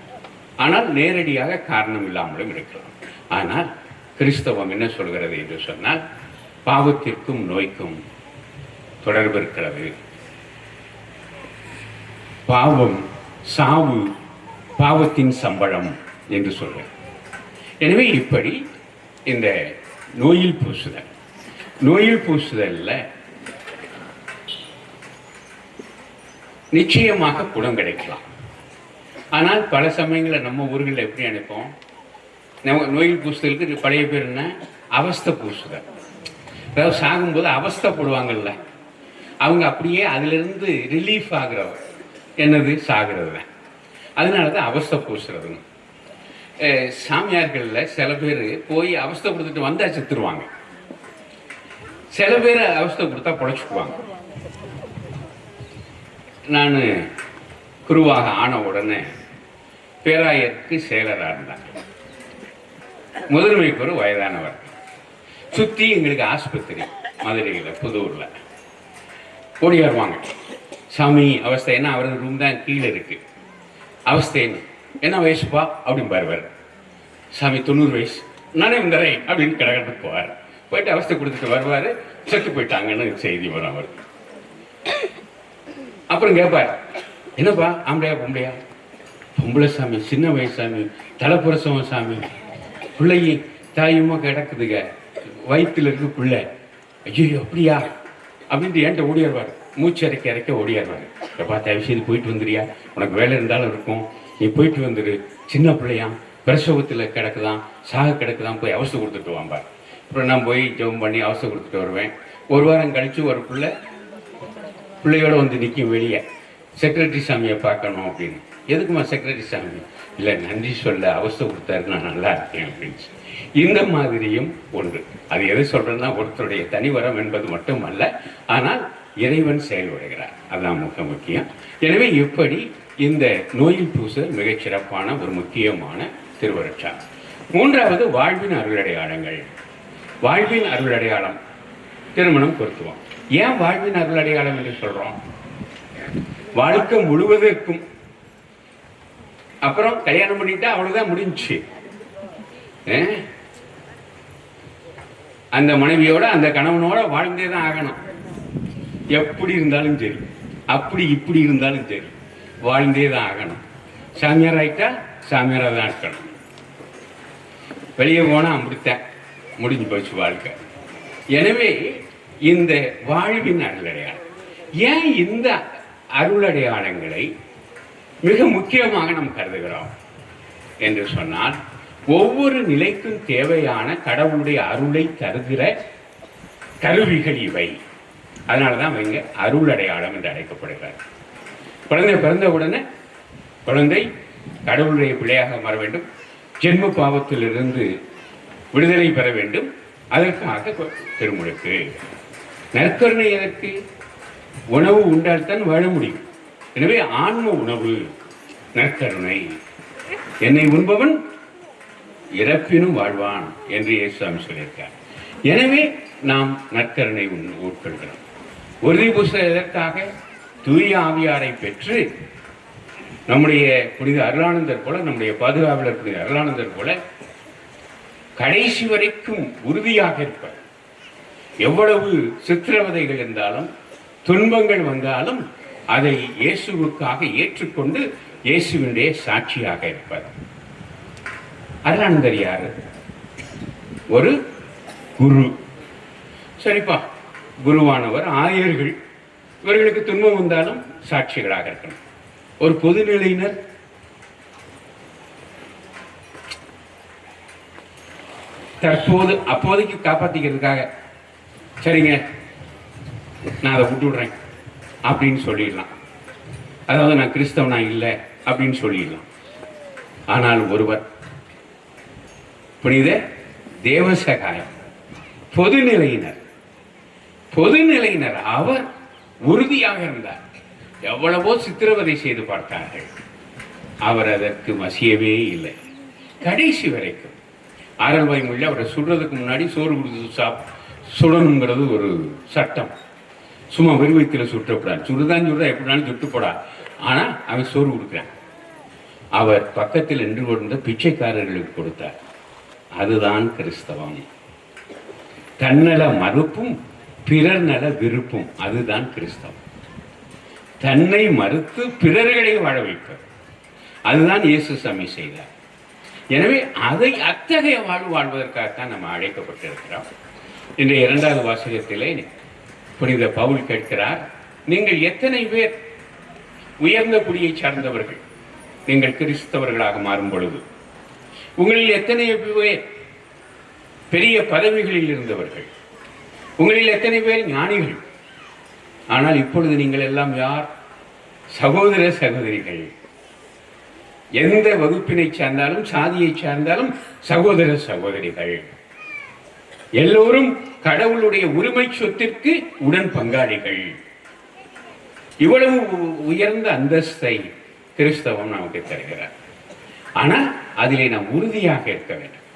ஆனால் நேரடியாக காரணம் இல்லாமலும் இருக்கலாம். ஆனால் கிறிஸ்தவம் என்ன சொல்கிறது என்று சொன்னால், பாவத்திற்கும் நோய்க்கும் தொடர்பு இருக்கிறது. பாவம், சாவு பாவத்தின் சம்பளம் என்று சொல்கிறது. எனவே இப்படி இந்த நோயில் பூசுதல்ல நிச்சயமாக குணம் கிடைக்கலாம். ஆனால் பல சமயங்களில் நம்ம ஊர்களில் எப்படி நினைப்போம், நம்ம நோயில் பூசுதலுக்கு பழைய பேர் என்ன, அவஸ்தை பூசுதல். அதாவது சாகும்போது அவஸ்தைப்படுவாங்கல்ல, அவங்க அப்படியே அதிலிருந்து ரிலீஃப் ஆகிறவர் என்னது, சாகிறது தான். அதனால தான் அவஸ்தை பூசுறதுன்னு. சாமியார்களில் சில பேர் போய் அவஸ்தை கொடுத்துட்டு வந்தா செத்துருவாங்க. சில பேர் அவஸ்தை கொடுத்தா பொழைச்சிக்குவாங்க. நான் குருவாக ஆன உடனே பேராயருக்கு செயலராக இருந்தாங்க. முதன்மை குரு வயதானவர். சுற்றி எங்களுக்கு ஆஸ்பத்திரி மதுரையில் புதூரில் ஓடி வருவாங்க. சாமி அவஸ்தை என்ன, அவரது ரூம் தான் கீழே இருக்கு. அவஸ்தை என்ன வயசுப்பா அப்படின்னு வருவார். சாமி 90 வயசு, நானே வந்துடுறேன் அப்படின்னு கடகட்டுக்கு போவார். போயிட்டு அவஸ்தை கொடுத்துட்டு வருவார். செத்து போயிட்டாங்கன்னு செய்தி வரும் அவர். அப்புறம் கேட்பார், என்னப்பா ஆம்பளையா பொம்பளையா? பொம்பளை சாமி, சின்ன வயசு சாமி, தலைப்புரசவம் சாமி, பிள்ளையும் தாயுமா கிடக்குதுங்க, வயிற்றுல இருக்கு பிள்ளை. ஐயோ அப்படியா அப்படின்ட்டு என்கிட்ட ஓடியாருவார். மூச்சு இறக்க ஓடியாருவார். எப்பா தயவு செய்து போயிட்டு வந்துடுறியா, உனக்கு வேலை இருந்தாலும் இருக்கும், நீ போயிட்டு வந்துடு, சின்ன பிள்ளையாம், பிரசவத்தில் கிடக்குதான், சாக கிடக்குதான், போய் அவஸ்தை கொடுத்துட்டு வாம்பார். அப்புறம் நான் போய் ஜெபம் பண்ணி அவஸ்தை கொடுத்துட்டு வருவேன். ஒரு வாரம் கழித்து ஒரு பிள்ளையோட வந்து நிற்கும் வெளியே, செக்ரட்டரி சாமியை பார்க்கணும் அப்படின்னு. எதுக்குமா செக்ரட்டரி சாமி? இல்லை நன்றி சொல்ல அவஸ்தை கொடுத்தாரு, நான் நல்லா இருக்கேன் அப்படின்னு. இந்த மாதிரியும் ஒன்று. அது எதை சொல்றேன்னா, ஒருத்தருடைய தனிவரம் என்பது மட்டும் அல்ல, ஆனால் இறைவன் செயல்படுகிறார், அதுதான் முக்கியம். எனவே இப்படி இந்த நோயில் பூசல் மிகச் சிறப்பான ஒரு முக்கியமான திருவருட்சா. மூன்றாவது வாழ்வின் அருளடையாளங்கள். வாழ்வின் அருளடையாளம் திருமணம் பொருத்துவோம். ஏன் வாழ்வின் அருளடையாளம் என்று சொல்றோம்? வாழ்க்கை முழுவதற்கும் அப்புறம் கல்யாணம் பண்ணிட்டா அவ்வளவுதான் முடிஞ்சு. அந்த மனைவியோட அந்த கணவனோட வாழ்ந்தே தான் ஆகணும். எப்படி இருந்தாலும் சரி, அப்படி இப்படி இருந்தாலும் சரி, வாழ்ந்தே தான் ஆகணும். சாமியார் ஆயிட்டா சாமியாராக தான் இருக்கணும். வெளியே போனா அப்படித்தான், முடிஞ்சு போச்சு வாழ்க்கை. எனவே இந்த வாழ்வின் அருளடையாளம், ஏன் இந்த அருளடையாளங்களை மிக முக்கியமாக நாம் கருதுகிறோம் என்று சொன்னால், ஒவ்வொரு நிலைக்கும் தேவையான கடவுளுடைய அருளை தருகிற கருவிகள் இவை. அதனாலதான் இவங்க அருளடையாளம் என்று அழைக்கப்படுகிறார். குழந்தை பிறந்த உடனே குழந்தை கடவுளுடைய பிள்ளையாக மாற வேண்டும், ஜென்ம பாவத்திலிருந்து விடுதலை பெற வேண்டும். அதற்காக திருமுழுக்கு. நற்கருணை எதற்கு? உணவு உண்டால்தான் வாழ முடியும். எனவே ஆன்ம உணவு நற்கருணை. என்னை உண்பவன் இறப்பினும் வாழ்வான் என்று இயேசுசாமி சொல்லியிருக்கார். எனவே நாம் நற்கருணை உட்கொள்கிறோம். உறுதி பூச எதற்காக? தூய ஆவியாரை பெற்று நம்முடைய புனித அருளானந்தர் போல, நம்முடைய பாதுகாவலர் புனித அருளானந்தர் போல கடைசி வரைக்கும் உறுதியாக இருப்பார். எவ்வளவு சித்திரவதைகள் இருந்தாலும், துன்பங்கள் வந்தாலும் அதை இயேசுவுக்காக ஏற்றுக்கொண்டு இயேசுவினுடைய சாட்சியாக இருப்பார். அருளானந்தர் யாரு? ஒரு குரு. சரிப்பா, குருவானவர், ஆயர்கள், இவர்களுக்கு துன்பம் வந்தாலும் சாட்சிகளாக இருக்கணும். ஒரு பொதுநிலையினர் தற்போது அப்போதைக்கு காப்பாற்றிக்கிறதுக்காக, சரிங்க நான் அதை விட்டு விடுறேன் அப்படின்னு சொல்லிடலாம். அதாவது நான் கிறிஸ்தவனா இல்லை அப்படின்னு சொல்லிடலாம். ஆனால் ஒருவர் புனித தேவசகாயம், பொதுநிலையினர் அவர் உறுதியாக இருந்தார். எவ்வளவோ சித்திரவதை செய்து பார்த்தார்கள், அவர் அதற்கு மசியவே இல்லை. கடைசி வரைக்கும் ஆரல்வாய் மொழியில் அவரை சுடுறதுக்கு முன்னாடி சோறு கொடுத்து சுடணுங்கிறது ஒரு சட்டம். சும்மா வெறுவயத்தில் சுற்றப்படாது, சுடுதான் சுடுறா, எப்படினாலும் சுட்டு போடா. ஆனா அவன் சோறு கொடுக்குறான். அவர் பக்கத்தில் நின்று கொண்ட பிச்சைக்காரர்களுக்கு கொடுத்தார். அதுதான் கிறிஸ்தவம். தன்னல மறுப்பும் பிறர் நல விருப்பும், அதுதான் கிறிஸ்தவம். தன்னை மறுத்து பிறர்களை வாழ வைப்பது, அதுதான் இயேசு சாமி செய்தார். எனவே அத்தகைய வாழ்வு வாழ்வதற்காகத்தான் நம்ம அழைக்கப்பட்டிருக்கிறோம். இன்றைய 2வது வாசகத்திலே புனித பவுல் கேட்கிறார், நீங்கள் எத்தனை பேர் உயர்ந்த குடியை சார்ந்தவர்கள் நீங்கள் கிறிஸ்தவர்களாக மாறும் பொழுது? உங்களில் எத்தனை பேர் பெரிய பதவிகளில் இருந்தவர்கள்? உங்களில் எத்தனை பேர் ஞானிகள்? ஆனால் இப்பொழுது நீங்கள் எல்லாம் யார்? சகோதர சகோதரிகள். எந்த வகுப்பினை சார்ந்தாலும் சாதியை சார்ந்தாலும் சகோதர சகோதரிகள். எல்லோரும் கடவுளுடைய உரிமை சொத்திற்கு உடன் பங்காளிகள். இவ்வளவு உயர்ந்த அந்தஸ்தை கிறிஸ்தவம் நமக்கு தருகிறார். ஆனால் அதிலே நாம் உறுதியாக இருக்க வேண்டும்.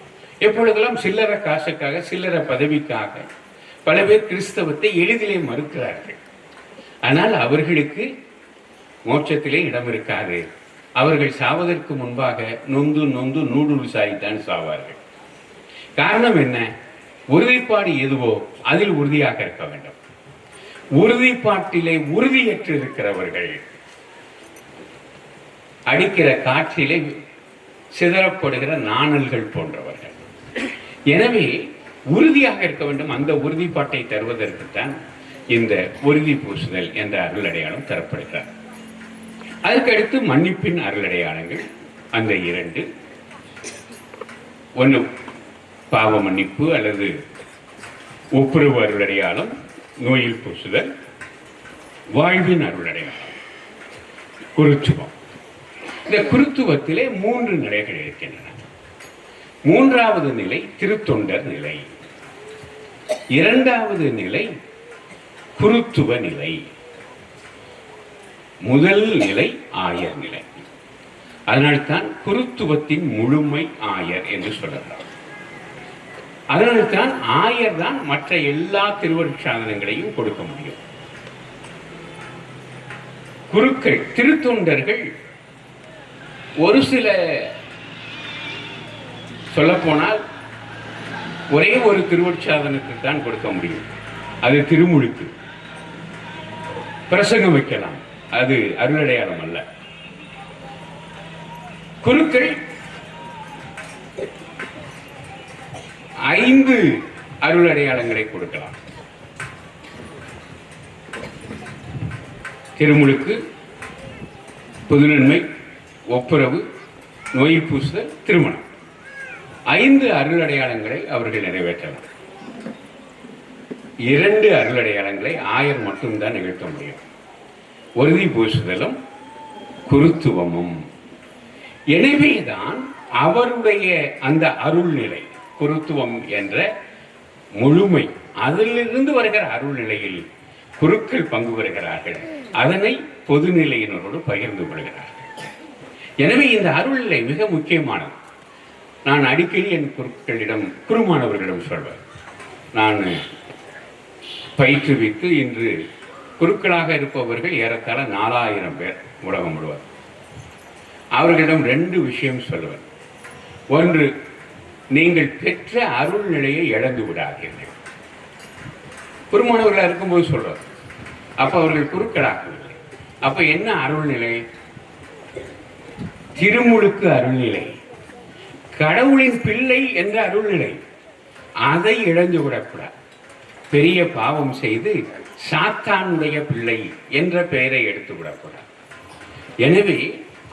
எப்பொழுதெல்லாம் சில்லற காசுக்காக, சில்லற பதவிக்காக பல பேர் கிறிஸ்தவத்தை எளிதிலே மறுக்கிறார்கள். ஆனால் அவர்களுக்கு மோட்சத்திலே இடம் இருக்காது. அவர்கள் சாவதற்கு முன்பாக நொந்து நொந்து நூடுல்ஸ் ஆகித்தான் சாவார்கள். காரணம் என்ன? உறுதிப்பாடு எதுவோ அதில் உறுதியாக இருக்க வேண்டும். உறுதிப்பாட்டிலே உறுதியற்று இருக்கிறவர்கள் அடிக்கிற காற்றிலே சிதறப்படுகிற நாணல்கள் போன்றவர்கள். எனவே உறுதியாக இருக்க வேண்டும். அந்த உறுதிப்பாட்டை தருவதற்குத்தான் இந்த உறுதி பூசுதல் என்ற அருள் அடையாளம் தரப்படுகிறார். அதற்கடுத்து மன்னிப்பின் அருளடையாளங்கள் அந்த 2. ஒன்று பாவ மன்னிப்பு அல்லது ஒப்புரவு அருளடையாளம், நோயில் பூசுதல். வாழ்வின் அருளடையாளம் குருத்துவம். இந்த குருத்துவத்திலே 3 நிலைகள் இருக்கின்றன. 3வது நிலை திருத்தொண்டர் நிலை, 2வது நிலை குருத்துவ நிலை, முதல் நிலை ஆயர் நிலை. அதனால்தான் குருத்துவத்தின் முழுமை ஆயர் என்று சொல்லலாம். அதனால்தான் ஆயர் தான் மற்ற எல்லா திருவருட்சாதனங்களையும் கொடுக்க முடியும். குருக்கள், திருத்தொண்டர்கள் ஒரு சில, சொல்லப்போனால் ஒரே ஒரு திருவருட்சாதனத்துக்கு தான் கொடுக்க முடியும். அது திருமுழுக்கு. பிரசங்கம் வைக்கலாம், அது அருளடையாளம் அல்ல. குருக்கள் 5 அருளடையாளங்களை கொடுக்கலாம். திருமுழுக்கு, புதுநன்மை, ஒப்புரவு, நோய் பூசுதல், திருமணம். 5 அருளடையாளங்களை அவர்கள் நிறைவேற்றலாம். 2 அருளடையாளங்களை ஆயர் மட்டும்தான் நிகழ்த்த முடியும். உறுதி பூசுதலும் குருத்துவமும். எனவேதான் அவருடைய அந்த அருள்நிலை, குருத்துவம் என்ற முழுமை, அதிலிருந்து வருகிற அருள்நிலையில் குருக்கள் பங்கு பெறுகிறார்கள். அதனை பொதுநிலையினரோடு பகிர்ந்து கொள்கிறார்கள். எனவே இந்த அருள்நிலை மிக முக்கியமானது. நான் அடிக்கடி என் குருக்களிடம், குருமானவர்களிடம் சொல்வேன். நான் பயிற்றுவித்து இன்று குருக்களாக இருப்பவர்கள் ஏறத்தாழ 4000 பேர் உலகம் முழுவதும். அவர்களிடம் 2 விஷயம் சொல்லுவேன். ஒன்று, நீங்கள் பெற்ற அருள் நிலையை இழந்து விடாதீர்கள். குருமானவர்களாக இருக்கும்போது சொல்றார். அப்ப அவர்கள் குருக்களாகவில்லை. அப்ப என்ன அருள்நிலை? திருமுழுக்கு அருள்நிலை, கடவுளின் பிள்ளை என்ற அருள்நிலை. அதை இழந்து விடக்கூடாது. பெரிய பாவம் செய்து சாத்தானுடைய பிள்ளை என்ற பெயரை எடுத்து விடக்கூடாது. எனவே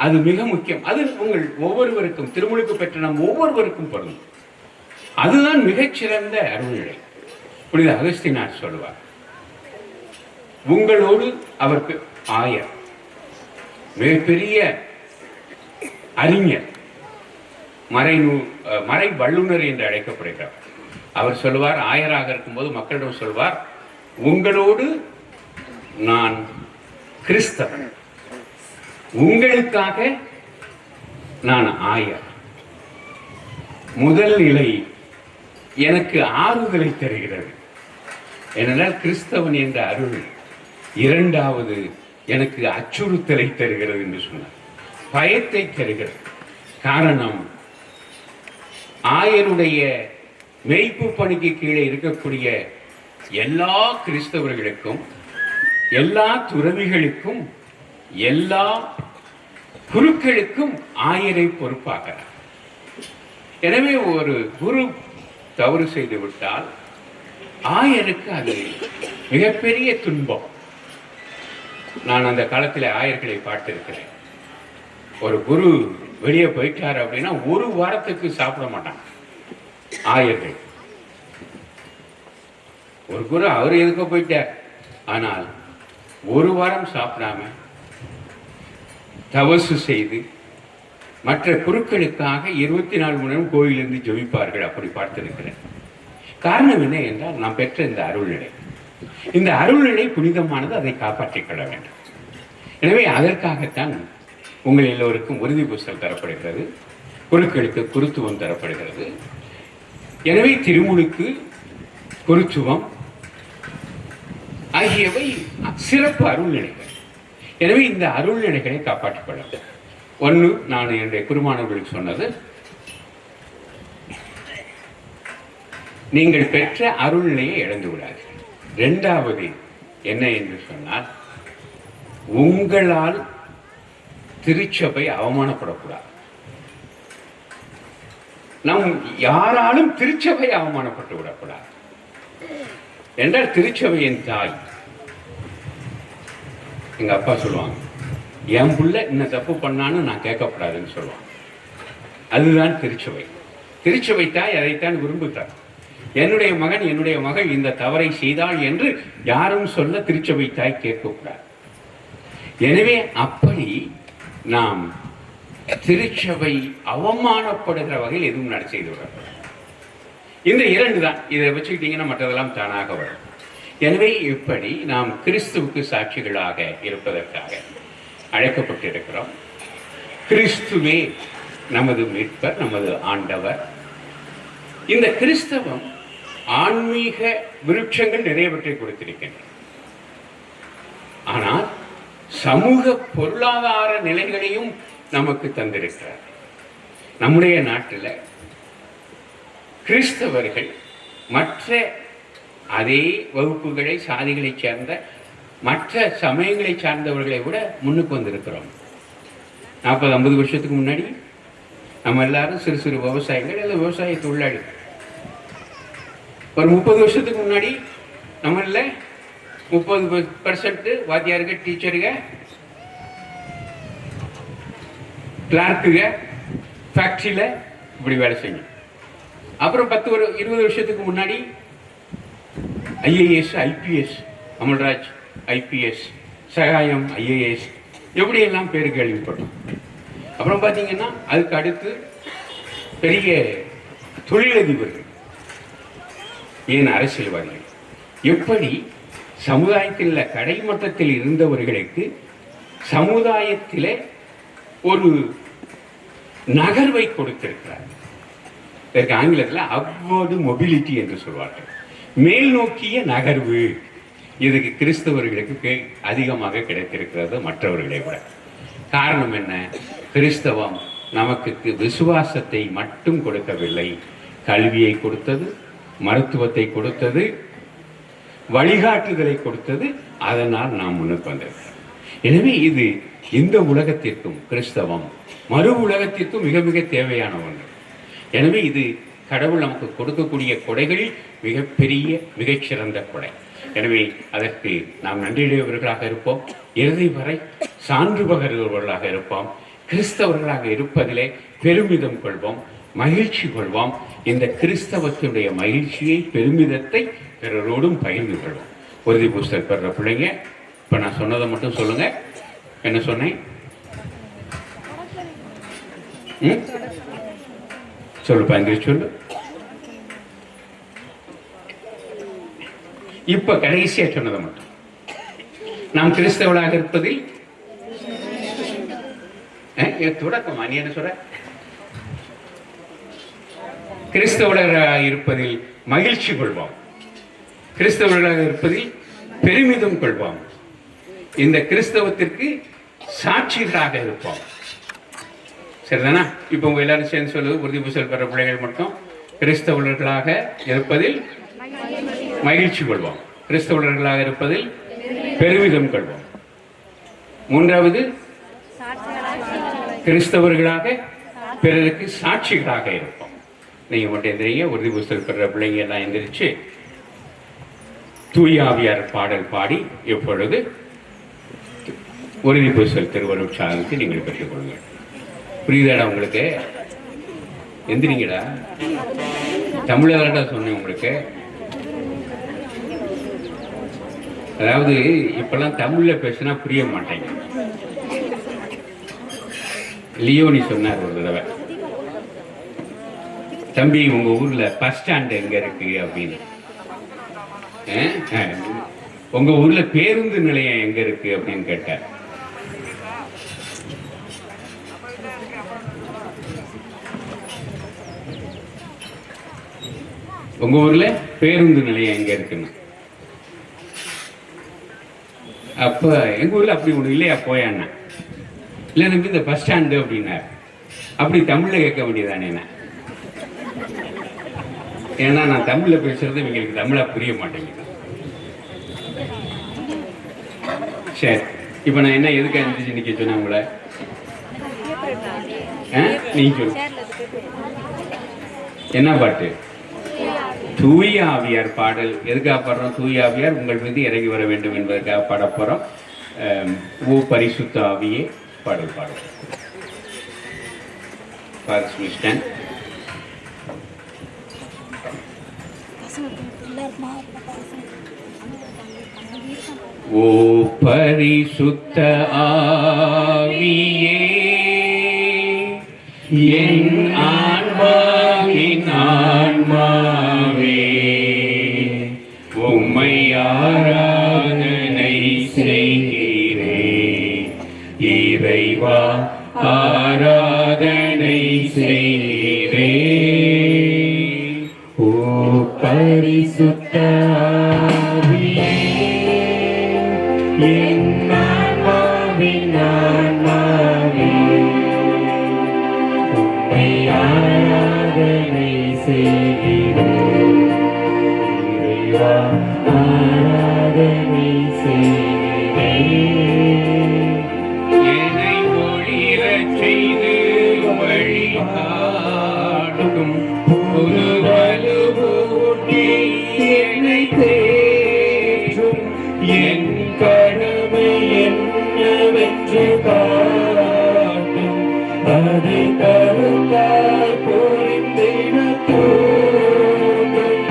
அது மிக முக்கியம். அது உங்கள் ஒவ்வொருவருக்கும், திருமுழுக்கு பெற்ற நம் ஒவ்வொருவருக்கும் பொருந்தும். அதுதான் மிகச்சிறந்த அருள்நிலை. புனித அகஸ்தினார் சொல்வார், உங்களோடு அவருக்கு ஆயர், மிகப்பெரிய அறிஞர், மறை வல்லுநர் என்று அழைக்கப்படுகிறார். அவர் சொல்வார், ஆயராக இருக்கும்போது மக்களிடம் சொல்வார், உங்களோடு நான் கிறிஸ்தவன், உங்களுக்காக நான் ஆயர். முதல் நிலை எனக்கு ஆறுதலை தருகிறது. ஏனென்றால் கிறிஸ்தவன் என்ற அருள் இரண்டாவது எனக்கு அச்சுறுத்தலை தருகிறது என்று சொன்னார். பயத்தை தருகிறது. காரணம், ஆயருடைய மேய்ப்பு பணிக்கு கீழே இருக்கக்கூடிய எல்லா கிறிஸ்தவர்களுக்கும், எல்லா துறவிகளுக்கும், எல்லா குருக்களுக்கும் ஆயரை பொறுப்பாகிறார். எனவே ஒரு குரு தவறு செய்து விட்டால் ஆயருக்கு அது மிகப்பெரிய துன்பம். நான் அந்த காலத்தில் ஆயர்களை பார்த்திருக்கிறேன். ஒரு குரு வெளியே போயிட்டார் அப்படின்னா ஒரு வாரத்துக்கு சாப்பிட மாட்டாங்க ஆயர்கள். ஒரு குரு அவர் எதுக்க போயிட்டார், ஆனால் ஒரு வாரம் சாப்பிடாம தவசு செய்து மற்ற குருக்களுக்காக 24 மணி நேரம் கோயிலிருந்து ஜெபிப்பார்கள். அப்படி பார்த்திருக்கிறேன். காரணம் என்ன என்றால், நாம் பெற்ற இந்த அருள்நிலை, இந்த அருள்நிலை புனிதமானது, அதை காப்பாற்றிக் கொள்ள வேண்டும். எனவே அதற்காகத்தான் உங்கள் எல்லோருக்கும் உறுதி பூசல் தரப்படுகிறது, குருக்களுக்கு குருத்துவம் தரப்படுகிறது. எனவே திருமுழுக்கு, குருத்துவம் ஆகியவை சிறப்பு அருள்நிலைகள். எனவே இந்த அருள்நிலைகளை காப்பாற்றிக் கொள்ள வேண்டும். ஒன்று, நான் என்னுடைய குருமானவர்களுக்கு சொன்னது, நீங்கள் பெற்ற அருள்நிலையை இழந்து விடாதீர்கள். இரண்டாவது என்ன என்று சொன்னால், உங்களால் திருச்சபை அவமானப்படக்கூடாது. நாம் யாராலும் திருச்சபை அவமானப்பட்டு விடக்கூடாது என்றால், திருச்சபையின் தாய் எங்க அப்பா சொல்லுவாங்க, என் புள்ள இன்னும் தப்பு பண்ணான்னு நான் கேட்கக்கூடாதுன்னு சொல்லுவாங்க. அதுதான் திருச்சபை. திருச்சபை தாய் அதைத்தான் விரும்புகிறார். என்னுடைய மகன், என்னுடைய மகள் இந்த தவறை செய்தாள் என்று யாரும் சொல்ல திருச்சபை தாய் கேட்கக்கூடாது. எனவே அப்படி நாம் திருச்சபை அவமானப்படுகிற வகையில் எதுவும் செய்து விடக்கூடாது. இந்த இரண்டு தான். இதை வச்சுக்கிட்டீங்கன்னா மற்றதெல்லாம் தானாக வரும். எனவே இப்படி நாம் கிறிஸ்துவுக்கு சாட்சிகளாக இருப்பதற்காக அழைக்கப்பட்டிருக்கிறோம். கிறிஸ்துவே நமது மீட்பர், நமது ஆண்டவர். இந்த கிறிஸ்தவம் ஆன்மீக விருட்சங்கள் நிறையவற்றை கொடுத்திருக்கின்றன. ஆனால் சமூக பொருளாதார நிலைகளையும் நமக்கு தந்திருக்கிறார். நம்முடைய நாட்டில் கிறிஸ்தவர்கள் மற்ற அதே வகுப்புகளை, சாதிகளை சேர்ந்த மற்ற சமயங்களை சார்ந்தவர்களை விட முன்னுக்கு வந்திருக்கிறோம். 40-50 வருஷத்துக்கு முன்னாடி நம்ம எல்லாரும் சிறு சிறு விவசாயிகள் அல்லது விவசாய தொழிலாளிகள். ஒரு 30 வருஷத்துக்கு முன்னாடி நம்மள 30% வாத்தியாருங்க, டீச்சருங்க, கிளார்க்குங்க, ஃபேக்டரியில் இப்படி வேலை செய்யும். அப்புறம் 10-20 வருஷத்துக்கு முன்னாடி ஐஏஎஸ், ஐபிஎஸ், அமல்ராஜ் ஐபிஎஸ், சகாயம் ஐஏஎஸ், எப்படியெல்லாம் பேர் கேள்விப்பட்டோம். அப்புறம் பார்த்தீங்கன்னா அதுக்கு அடுத்து பெரிய தொழிலதிபர்கள், ஏன் அரசியல்வாதிகள், எப்படி சமுதாயத்தில் கடைமட்டத்தில் இருந்தவர்களுக்கு சமுதாயத்தில் ஒரு நகர்வை கொடுத்திருக்கிறார். இதற்கு ஆங்கிலத்தில் அப்வர்டு மொபிலிட்டி என்று சொல்வார்கள், மேல் நோக்கிய நகர்வு. இதுக்கு கிறிஸ்தவர்களுக்கு அதிகமாக கிடைத்திருக்கிறது மற்றவர்களை விட. காரணம் என்ன? கிறிஸ்தவம் நமக்கு விசுவாசத்தை மட்டும் கொடுக்கவில்லை, கல்வியை கொடுத்தது, மருத்துவத்தை கொடுத்தது, வழிகாட்டுதலை கொடுத்தது. அதனால் நாம் முன்னுக்கு வந்திருக்கிறோம். எனவே இது இந்த உலகத்திற்கும் கிறிஸ்தவம் மறு உலகத்திற்கும் மிக மிக தேவையான ஒன்று. எனவே இது கடவுள் நமக்கு கொடுக்கக்கூடிய கொடைகளில் மிகப்பெரிய மிகச்சிறந்த கொடை. எனவே அதற்கு நாம் நன்றியுடையவர்களாக இருப்போம், இறுதி வரை சான்று பகர்வர்களாக இருப்போம், கிறிஸ்தவர்களாக இருப்பதிலே பெருமிதம் கொள்வோம், மகிழ்ச்சி கொள்வோம். இந்த கிறிஸ்தவத்தினுடைய மகிழ்ச்சியை, பெருமிதத்தை பிறரோடும் பகிர்ந்து கொள்வோம். உறுதி பூசல் பெற பிள்ளைங்க, இப்போ நான் சொன்னதை மட்டும் சொல்லுங்க. என்ன சொன்னேன்? சொல்லு பங்கிரி, சொல்லு. இப்ப கடைசியா சொன்னதை மட்டும். நாம் கிறிஸ்தவர்களாக இருப்பதில் தொடக்கமா நீ என்ன சொல்ற? கிறிஸ்தவர்களாக இருப்பதில் மகிழ்ச்சி கொள்வோம், கிறிஸ்தவர்களாக இருப்பதில் பெருமிதம் கொள்வோம், இந்த கிறிஸ்தவத்திற்கு சாட்சிகளாக இருப்போம். சரிதானா? இப்போ உங்க எல்லாரும் சேர்ந்து சொல்லுவது, உறுதி பூசல் பெற பிள்ளைகள் மட்டும் கிறிஸ்தவர்களாக இருப்பதில் மகிழ்ச்சி கொள்வோம், கிறிஸ்தவர்களாக இருப்பதில் பெருமிதம் கொள்வோம். மூன்றாவது, கிறிஸ்தவர்களாக பிறருக்கு சாட்சிகளாக இருப்போம். நீங்க மட்டும் எந்திரிங்க. உறுதி பூசல் பெற பிள்ளைங்க எல்லாம் எந்திரிச்சு தூய ஆவியார் பாடல் பாடி எப்பொழுது உறுதி பூசல் திருவருட் சாதனத்தை நீங்கள் பெற்றுக் கொள்ளுங்கள். புரியுதாடா உங்களுக்கு? எந்திரிங்கடா. தமிழாடா சொன்னேன் உங்களுக்கு. அதாவது இப்பெல்லாம் தமிழ்ல பேசினா புரிய மாட்டேங்க. லியோனி சொன்னார் ஒரு தடவை, தம்பி உங்க ஊர்ல பஸ் ஸ்டாண்ட் எங்க இருக்கு அப்படின்னு. உங்க ஊர்ல பேருந்து நிலையம் எங்க இருக்கு அப்படின்னு கேட்டார். உங்க ஊர்ல பேருந்து நிலையம் எங்க இருக்குன்னு. அப்ப எங்க ஊர்ல அப்படி ஒண்ணு இல்லையா போயாண்ணா. இல்லை தம்பி இந்த பஸ் ஸ்டாண்டு அப்படின்னாரு. அப்படி தமிழ்ல கேட்க வேண்டியதானே? ஏன்னா நான் தமிழ்ல பேசுறது இவங்களுக்கு தமிழா புரிய மாட்டேங்குது. சரி, இப்ப நான் என்ன எதுக்கு எழுந்திரிச்சு நிக்க சொன்னேன் உங்களை? நீங்க சொல்லு, என்ன பாட்டு? தூய ஆவியார் பாடல். எதுக்காக பாடுறோம்? தூய ஆவியார் உங்கள் மீது இறங்கி வர வேண்டும் என்பதற்காக பாட போறோம். ஓ பரிசுத்த ஆவியே பாடல் பாடல். ஓ பரிசுத்த ஆவியே என் ஆன்மாவின் ஆன்மாவே உம்மை ஆராதனை செய்கிறேன். இறைவா ஆராதனை செய்கிறேன். ஓ பரிசுத்த ஆவியே என் ஆன்மாவின் ஆன்மாவே உம்மை ஆராதனை செய்கிறேன். இறைவா ஆராதனை செய்கிறேன். என்னை ஒளிரச் செய்து வழிகாட்டும் புது வலுவூட்டி என்னை தேற்றும். என் கடமை என்னவென்று காட்டும். அதை கருத்தாய் புரிந்திட தூண்டும்.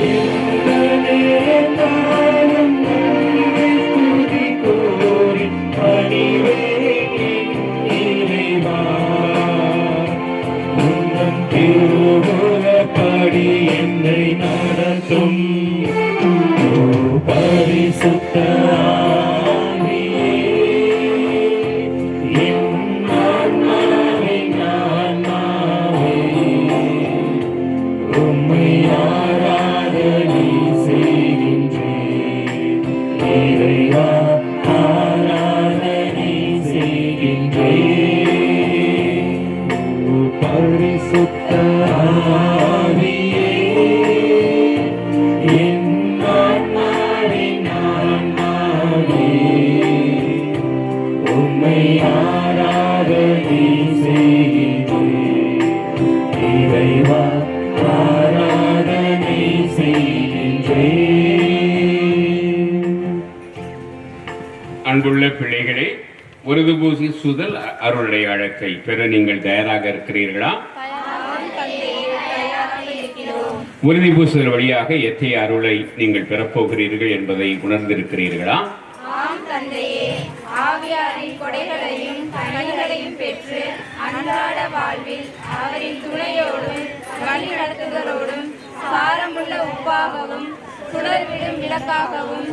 எந்தனே நானும் உம்மை துதி கூறி பணிவேன் இறைவா. உந்தன் திருவுளப்படி என்னை நடத்தும். பரிசுத்த ஆவியே என் ஆன்மாவின் ஆன்மாவே உம்மை ஆராதனை செய்கின்றேன். இறைவா ஆராதனை செய்கின்றேன். பரிசுத்த ஆவியே என் ஆன்மாவின் ஆன்மாவே உம்மை ஆராதனை செய்கின்றேன். இறைவா ஆராதனை செய்கின்றேன். அன்புள்ள பிள்ளைகளே, உருது பூசி சுதல் அருளடையாளத்தை பெற நீங்கள் தயாராக இருக்கிறீர்களா? உறுதி பூசுதல் வழியாக எத்தகைய அருளை நீங்கள் பெறப்போகிறீர்கள் என்பதை உணர்ந்திருக்கிறீர்களா? ஆம் தந்தையே, ஆவியாரின் கொடைகளையும் கனிகளையும் பெற்று அன்றாட வாழ்வில் அவரின் துணையோடும் வழிநடத்துதலோடும் சாரமுள்ள உப்பாகவும் சுடர்விடும் விளக்காகவும்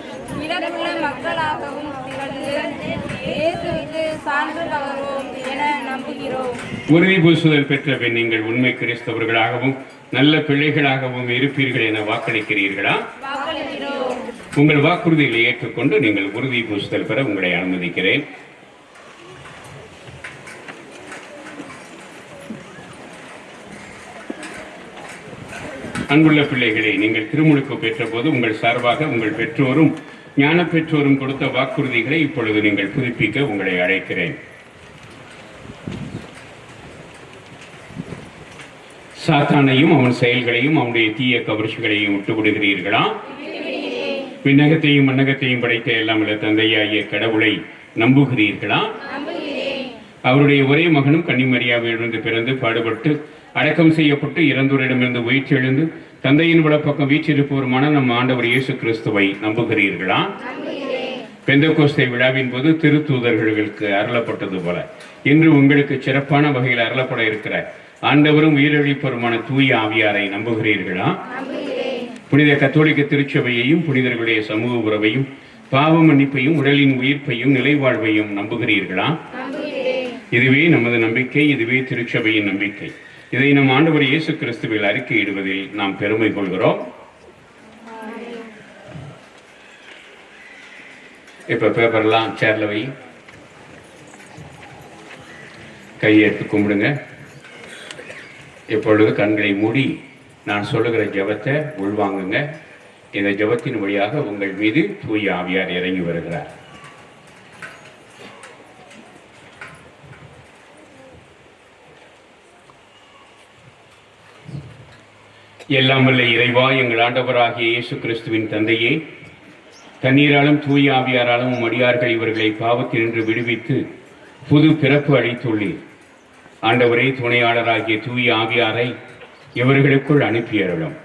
இடமுள்ள மக்களாகவும் திகழ்ந்து இயேசுவுக்கு சான்று பகர்வோம் என நம்புகிறோம். உறுதி பூசுதல் பெற்ற பின் நீங்கள் உண்மை கிறிஸ்தவர்களாகவும் நல்ல பிள்ளைகளாகவும் இருப்பீர்கள் என வாக்களிக்கிறீர்களா? வாக்களிக்கிறோம். உங்கள் வாக்குறுதிகளை ஏற்றுக்கொண்டு நீங்கள் உறுதி பூசுதல் பெற உங்களை அனுமதிக்கிறேன். அன்புள்ள பிள்ளைகளே, நீங்கள் திருமுழுக்கு பெற்ற போது உங்கள் சார்பாக உங்கள் பெற்றோரும் ஞான பெற்றோரும் கொடுத்த வாக்குறுதிகளை இப்பொழுது நீங்கள் புதுப்பிக்க உங்களை அழைக்கிறேன். சாத்தானையும் அவன் செயல்களையும் அவனுடைய தீய கவர்ச்சிகளையும் விட்டுவிடுகிறீர்களா? விண்ணகத்தையும் மன்னகத்தையும் படைத்த எல்லாம் உள்ள தந்தையாகிய கடவுளை நம்புகிறீர்களா? அவருடைய ஒரே மகனும் கன்னிமரியாவிலிருந்து பிறந்து பாடுபட்டு அடக்கம் செய்யப்பட்டு இறந்தோரிடமிருந்து உயிர்த்தெழுந்து தந்தையின் வலப்பக்கம் வீற்றிருப்போருமான நம் ஆண்டவர் இயேசு கிறிஸ்துவை நம்புகிறீர்களா? பெந்தகோஸ்தே விழாவின் போது திருத்தூதர்களுக்கு அருளப்பட்டது போல இன்று உங்களுக்கு சிறப்பான வகையில் அருளப்பட இருக்கிற ஆண்டவரும் உயிரிழப்பருமான தூய ஆவியாரை நம்புகிறீர்களா? புனித கத்தோலிக்க திருச்சபையையும் புனிதர்களுடைய சமூக உறவையும் பாவ மன்னிப்பையும் உடலின் உயிர்ப்பையும் நிலைவாழ்வையும் நம்புகிறீர்களா? இதுவே நமது நம்பிக்கை, இதுவே திருச்சபையின் நம்பிக்கை. இதை நம் ஆண்டவர் இயேசு கிறிஸ்துவில் அறிக்கையிடுவதில் நாம் பெருமை கொள்கிறோம். இப்ப பேப்பர்லாம் சேர்ல வை, கையெடுத்து கும்பிடுங்க. இப்பொழுது கண்களை மூடி நான் சொல்லுகிற ஜெபத்தை உள்வாங்குங்க. இந்த ஜெபத்தின் வழியாக உங்கள் மீது தூய ஆவியார் இறங்கி வருகிறார். எல்லாம் வல்ல இறைவா, எங்கள் ஆண்டவராகிய இயேசு கிறிஸ்துவின் தந்தையே, தண்ணீராலும் தூய ஆவியாராலும் அடியார்கள் இவர்களை பாவத்தினின்று விடுவித்து புது பிறப்பு அளித்துள்ளீர். ஆண்டவரே, துணையாளராகிய தூய ஆவியாரை இவர்களுக்குள் அனுப்பியருளும்.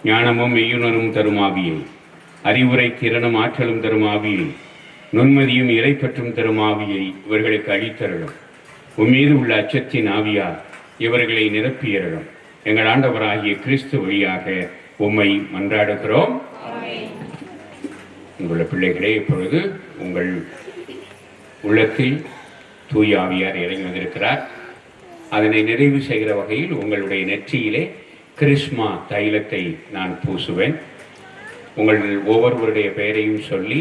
ஞானமும் மெய்யுணரும் தரும் ஆவியை, அறிவுரை திறனும் ஆற்றலும் தரும் ஆவியை, நுண்மதியும் இறைப்பற்றும் தரும் ஆவியை இவர்களுக்கு அளித்தருளும். உம்மீது உள்ள அச்சத்தின் ஆவியார் இவர்களை நிரப்பியருளும். எங்கள் ஆண்டவராகிய கிறிஸ்து வழியாக உம்மை மன்றாடுகிறோம். உங்களுடைய பிள்ளைகளே, இப்பொழுது உங்கள் உள்ளத்தில் தூய ஆவியார் இறங்கி வந்திருக்கிறார். அதனை நிறைவு செய்கிற வகையில் உங்களுடைய நெற்றியிலே கிறிஸ்மா தைலத்தை நான் பூசுவேன். உங்கள் ஒவ்வொருவருடைய பெயரையும் சொல்லி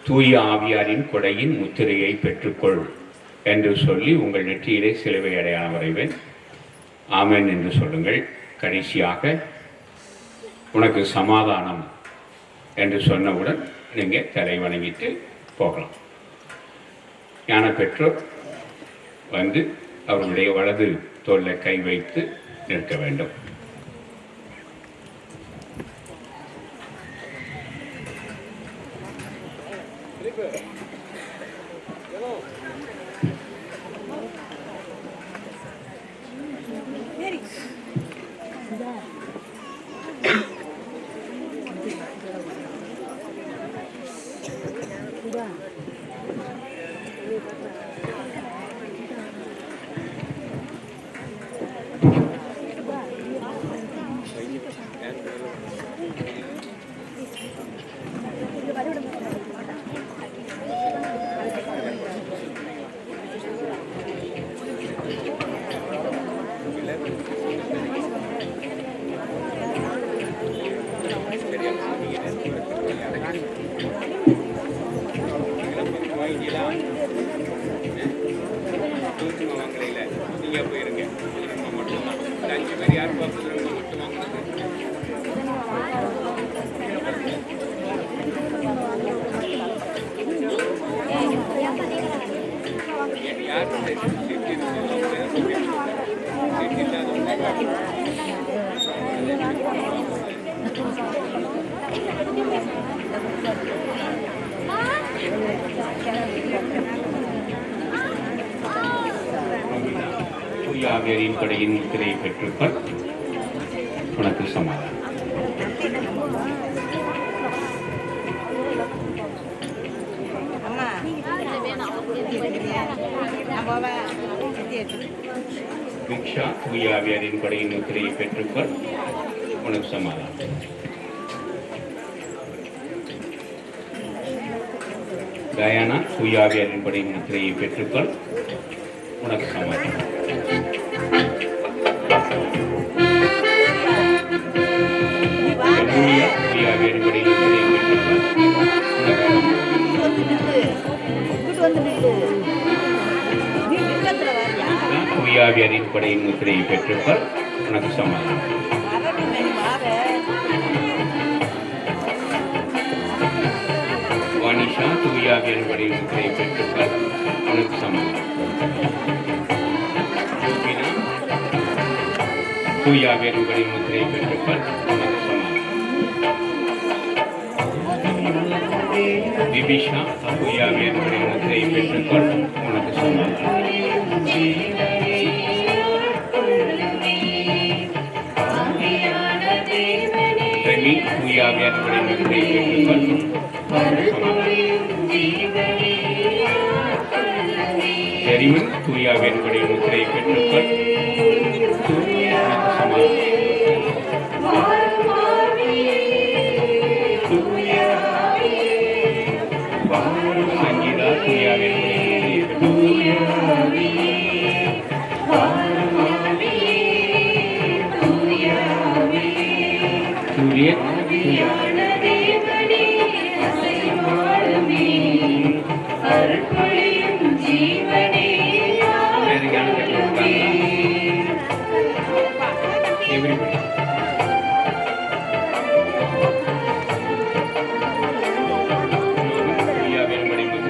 தூய ஆவியாரின் கொடையின் முத்திரையை பெற்றுக்கொள் என்று சொல்லி உங்கள் நெற்றியிலே சிலுவை அடையாளம் வரைவேன். ஆமென் என்று சொல்லுங்கள். கடைசியாக உனக்கு சமாதானம் என்று சொன்னவுடன் நீங்கள் தலை வணங்கிட்டு போகலாம். ஞான பெற்றோர் வந்து அவர்களுடைய வலது தோளில் கை வைத்து நிற்க வேண்டும். ஆவியாரின் கொடையின் முத்திரையை பெற்றுக்கொள். உனக்கு சமாதானம். பிக்ஷா, தூய ஆவியாரின் கொடையின் முத்திரையை பெற்றுக்கொள். உனக்கு சமாதானம். தயானா, தூய ஆவியாரின் கொடையின் முத்திரையை பெற்றுக்கொள். உனக்கு சமாதானம். தூய ஆவியாரின் கொடையின் முத்திரையை தூயாவியாரின் கொடையின் முத்திரையை பெற்றிருப்பார். உனக்கு சமாதானம். வானிஷா தூயாவியாரின் கொடையின் முத்திரையை பெற்றிருப்பார். உனக்கு சமாதானம். தூயாவியாரின் கொடையின் முத்திரையை பெற்றிருப்பார். உனக்கு சமாதானம். விபிஷா தூயாவியாரின் கொடையின் முத்திரையை பெற்றிருப்பார். உனக்கு சமாதானம். ரெமி தூயாவியாரின் கொடையின் முத்திரையை பெற்றிருப்பார். ஜெரிமன் தூயாவியாரின் கொடையின் முத்திரையை பெற்றிருப்பார். சங்கீதா தூயாவியாரின் கொடையின் முத்திரையை சூரியன் தூயாவியாரின் கொடையின்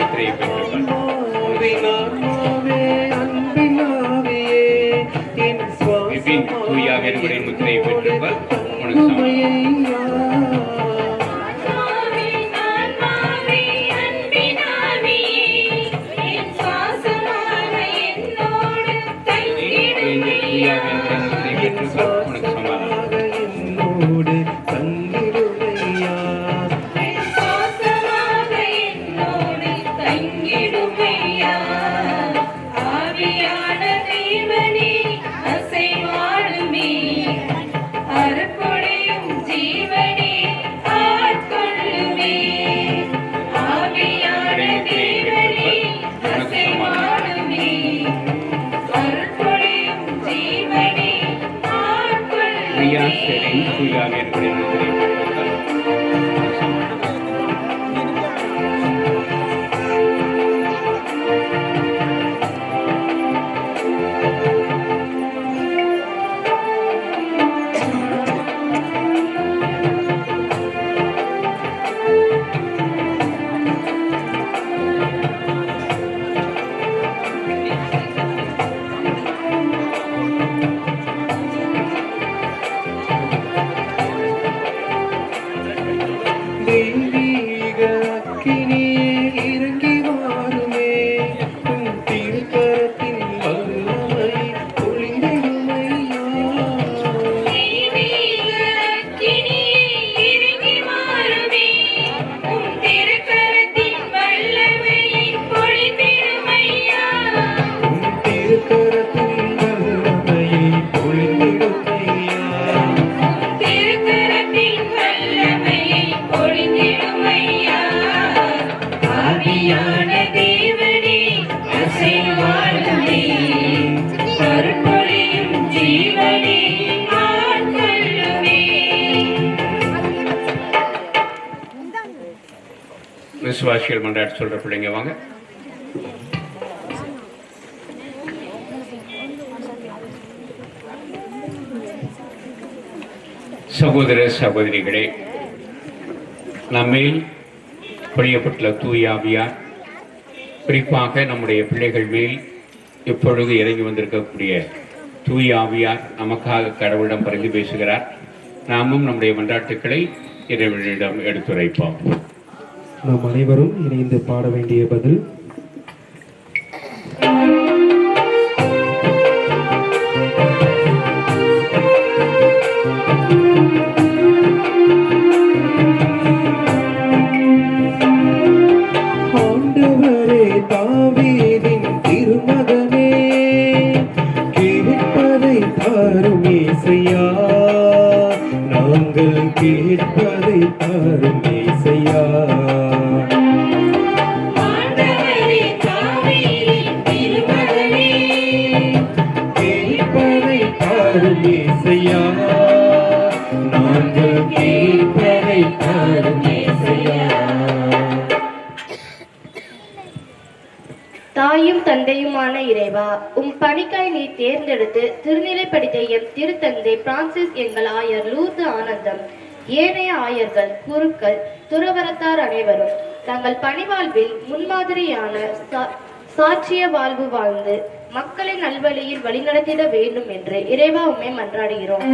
முத்திரையை பெற்றிருப்பார். விபின் தூயாவியாரின் கொடையின் முத்திரையை பெற்றிருப்பார். உனக்கு சமாதானம். தூயாவியாரின் கொடையின் முத்திரையை பெற்றிருப்பார். விசுவாசிகள் மன்றாட்டு சொல்ற பிள்ளைங்க வாங்க. சகோதர சகோதரிகளே, நம்மில் பொழியப்பட்டுள்ள தூய ஆவியார் குறிப்பாக நம்முடைய பிள்ளைகள் மேல் இப்பொழுது இறங்கி வந்திருக்கக்கூடிய தூய ஆவியார் நமக்காக கடவுளிடம் பரிந்து பேசுகிறார். நாமும் நம்முடைய மன்றாட்டுக்களை இறைவனிடம் எடுத்துரைப்போம். நாம் அனைவரும் இணைந்து பாட வேண்டிய பதில். ஆண்டவரே தாவீதின் திருமகனே, கேட்பதை தாரும் இயேசையா, நாங்கள் கேட்பதை தாரும் இயேசையா. கேட்பதை தாரும் இயேசையா, நாங்கள் கேட்பதை தாரும் இயேசையா. தாயும் தந்தையுமான இறைவா, பணிக்காய் நீ தேர்ந்தெடுத்து திருநிலைப்படுத்த எம் திருத்தந்தை பிரான்சிஸ், எங்கள் ஆயர் லூர்து ஆனந்தம், ஏனைய ஆயர்கள், குருக்கள், துறவரத்தார் அனைவரும் தங்கள் பணிவாழ்வில் முன்மாதிரியான சாட்சிய வாழ்வு வாழ்ந்து மக்களை நல்வழியில் வழிநடத்திட வேண்டும் என்று இறைவா உம்மை மன்றாடுகிறோம்.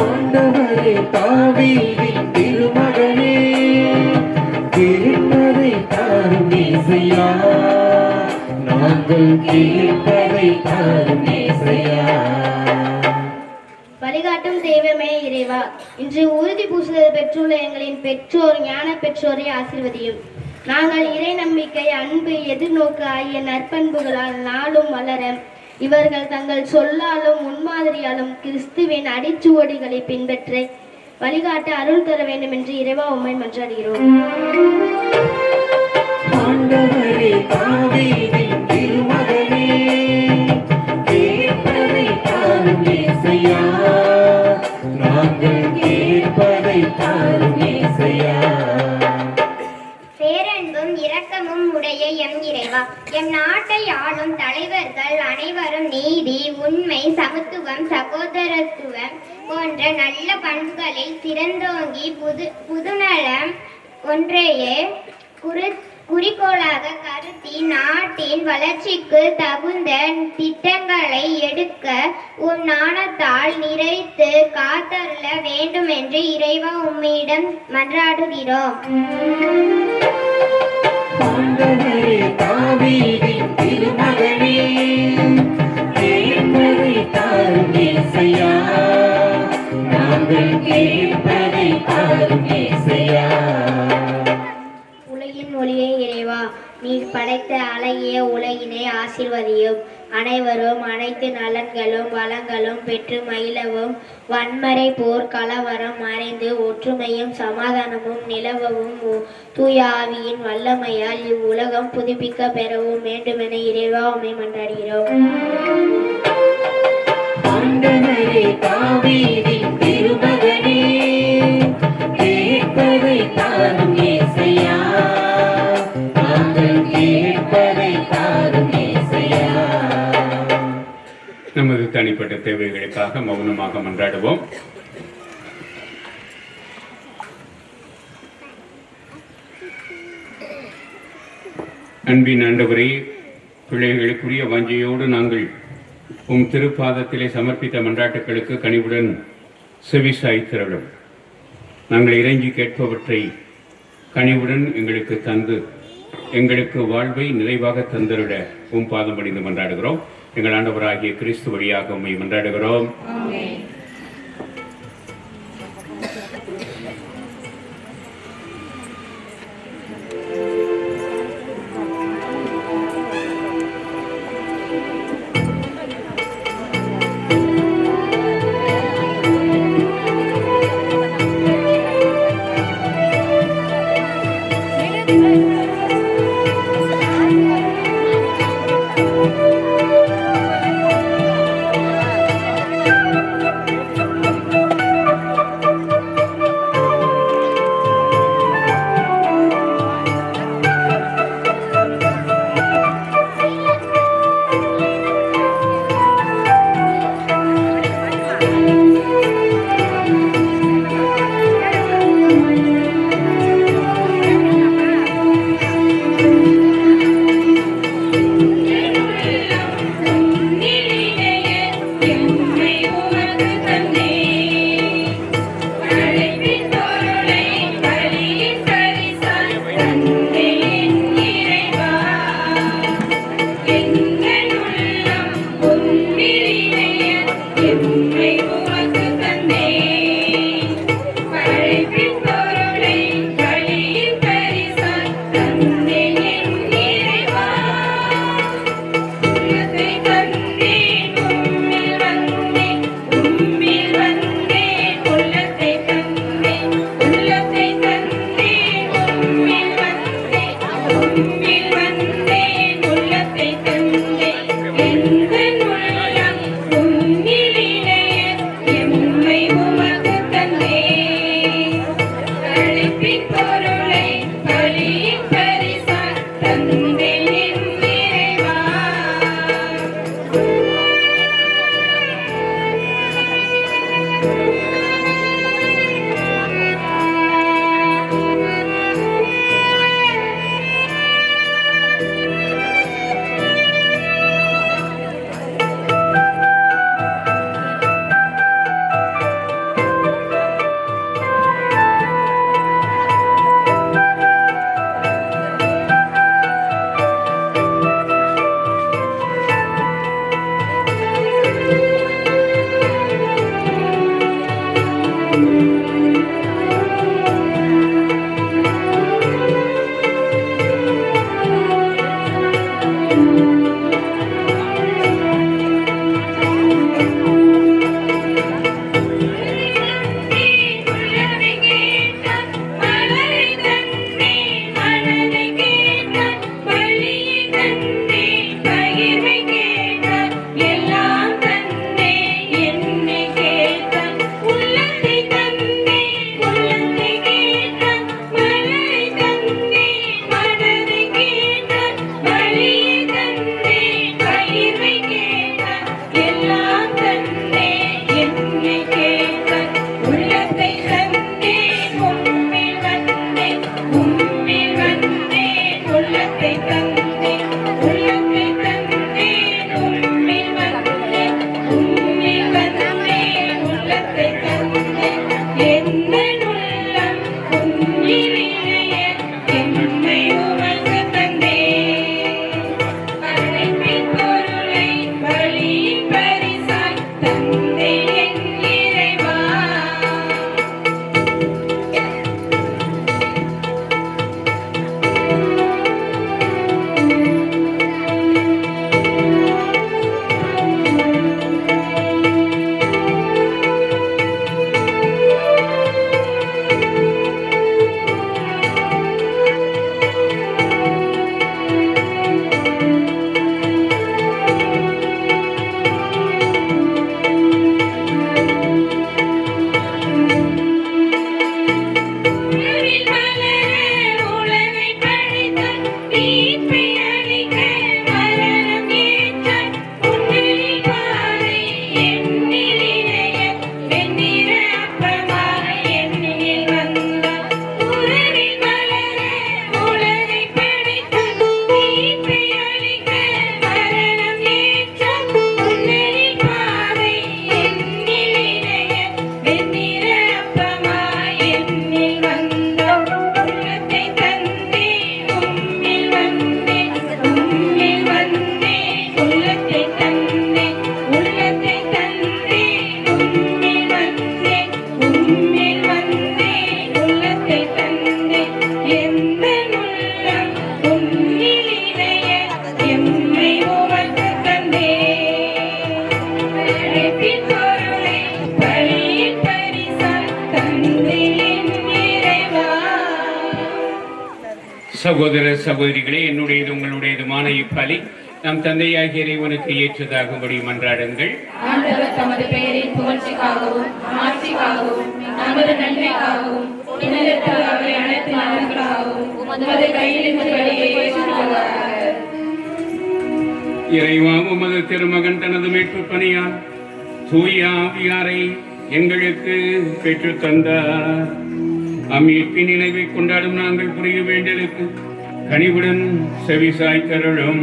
ஆண்டவரே தாவீதின் திருமகனே, கேட்பதை தாரும் இயேசையா, நாங்கள் கேட்பதை தாரும் இயேசையா. வழிகாட்டும் தெய்வமே இறைவா, இன்று உறுதி பூசுதல் பெற்றுள்ள எங்களின் பெற்றோர் ஞான பெற்றோரை ஆசீர்வதியும். நாங்கள் இறை நம்பிக்கை, அன்பு, எதிர்நோக்கு ஆகிய நற்பண்புகளால் நாளும் வளர இவர்கள் தங்கள் சொல்லாலும் முன்மாதிரியாலும் கிறிஸ்துவின் அடிச்சுவடிகளை பின்பற்ற வழிகாட்ட அருள் தர வேண்டும் என்று இறைவா உம்மை மன்றாடுகிறோம். ஆண்டவரே தாவீதின் திருமகனே, கேட்பதை தாரும் இயேசையா, நாங்கள் கேட்பதை தாரும் இயேசையா. பேரன்பும் இரக்கமும் உடைய எம் இறைவா, எம் நாட்டை ஆளும் தலைவர்கள் அனைவரும் நீதி, உண்மை, சமத்துவம், சகோதரத்துவம் போன்ற நல்ல பண்புகளை சிறந்தோங்கி புதுநலம் ஒன்றையே குறிக்கோளாக கருதி நாட்டின் வளர்ச்சிக்கு தகுந்த திட்டங்களை எடுக்க உன் ஞானத்தால் நிறைத்து காத்தருள வேண்டும் என்று இறைவா உம்மிடம் மன்றாடுகிறோம். ஆண்டவரே தாவீதின் திருமகனே, கேட்பதை தாரும் இயேசையா, நாங்கள் கேட்பதை தாரும் இயேசையா. உலகின் ஒளியே இறைவா, நீர் படைத்த அழகிய உலகினை ஆசீர்வதியும். அனைவரும் அனைத்து நலன்களும் வளங்களும் பெற்று மகிழவும், வன்மறை போர் கலவரம் மறைந்து ஒற்றுமையும் சமாதானமும் நிலவவும், தூய ஆவியின் வல்லமையால் இவ்வுலகம் புதுப்பிக்க பெறவும் வேண்டுமென இறைவா உம்மை மன்றாடுகிறோம். ஆண்டவரே தாவீதின் திருமகனே, கேட்பதை தாரும் இயேசையா, நாங்கள் கேட்பதை தாரும் இயேசையா. நமது தனிப்பட்ட தேவைகளுக்காக மௌனமாக மன்றாடுவோம். அன்பின் ஆண்டவரே, பிள்ளைகளுக்குரிய வாஞ்சையோடு நாங்கள் உம் திருப்பாதத்திலே சமர்ப்பித்த மன்றாட்டுகளுக்கு கனிவுடன் செவிசாய்த்திரளும். நாங்கள் இறைஞ்சி கேட்பவற்றை கனிவுடன் எங்களுக்கு தந்து எங்களுக்கு வாழ்வை நிறைவாக தந்தருட உம் பாதம் பணிந்து மன்றாடுகிறோம். எங்கள் ஆண்டவராகிய கிறிஸ்து வழியாக உம்மை மன்றாடுகிறோம். எம்மை உமக்கு தந்தேன். படைப்பின் பொருளை பலியின் பரிசாய் தந்தேன் என் இறைவா. உள்ளத்தை தந்தேன், உம்மில் வந்தேன், உம்மில் வந்தேன். உள்ளத்தை தந்தேன், உள்ளத்தை தந்தேன், உம்மில் வந்தேன், உம்மில் வந்தேன். உள்ளத்தை தந்தேன், எந்தன் உள்ளம் உம்மில் இணைய எம்மை உமக்கு தந்தேன். அழைப்பின் பொருளை பலியின் பரிசாய் தந்தேன் என் இறைவா. உள்ளதை கேட்டான் மலரை தந்தேன், மனதை கேட்டான் பலியை தந்தேன். பகிர்வை கேட்டான் எல்லாம் தந்தேன், என்னை கேட்டான். உள்ளத்தை தந்தேன், உள்ளத்தை கேட்டான் மலரை தந்தேன், மனதை கேட்டான் பலியை தந்தேன். பகிர்வை கேட்டான் எல்லாம் தந்தேன், என்னை கேட்டான். உள்ளத்தை தந்தேன், உம்மில் வந்தேன், உம்மில் வந்தேன். உள்ளத்தை தந்தேன், உள்ளத்தை தந்தேன், உம்மில் வந்தேன், உம்மில் வந்தேன். உள்ளத்தை தந்தேன், எந்தன் உள்ளம் உம்மில் இணைய எம்மை உமக்கு தந்தேன். படைப்பின் பொருளை பலியின் பரிசாய் தந்தேன் என் இறைவா. உலகில் மலர உலகை படைத்தான், தீர்ப்பை அளிக்க மரணம் ஏற்றான். உன்னில் பாதை என்னில் இணைய வெண்ணிற அப்பமாக என்னில் வந்தான். உலகில் மலர உலகை படைத்தான், தீர்ப்பை அளிக்க மரணம் ஏற்றான். உன்னில் பாதை என்னில் இணைய வெண்ணிற அப்பமாக என்னில் வந்தான். உள்ளத்தை தந்தேன், உம்மில் வந்தேன், உம்மில் வந்தேன். உள்ளத்தை தந்தேன், உள்ளத்தை தந்தேன், உம்மில் வந்தேன், உம்மில் வந்தேன். உள்ளத்தை தந்தேன், எந்தன் உள்ளம் உம்மில் இணைய எம்மை உமக்கு தந்தேன். படைப்பின் பொருளை பலியின் பரிசாய் தந்தேன் என் இறைவா. சகோதர சகோதரிகளே, என்னுடையது உங்களுடையதுமான இப்பலி நம் தந்தையாகிய இறைவனுக்கு ஏற்றதாகும்படி மன்றாடுங்கள். ஆண்டவர் தமது பெயரின் புகழ்ச்சிக்காகவும் ஆட்சிக்காகவும் நமது நன்மைக்காகவும் புனிதத்தில் அவை அனைத்து நலன்களாகவும் உமது கையில் இந்த வழியை ஏற்றுக்கொள்வாராக. இறைவா, உமது திருமகன் தனது மீட்பு பணியால் தூய ஆவியாரை எங்களுக்கு பெற்றுத் தந்தார். அம்மீட்பின் நினைவை கொண்டாடும் நாங்கள் புரிய வேண்டலுக்கு கனிவுடன் செவிசாய்த்தருளும்.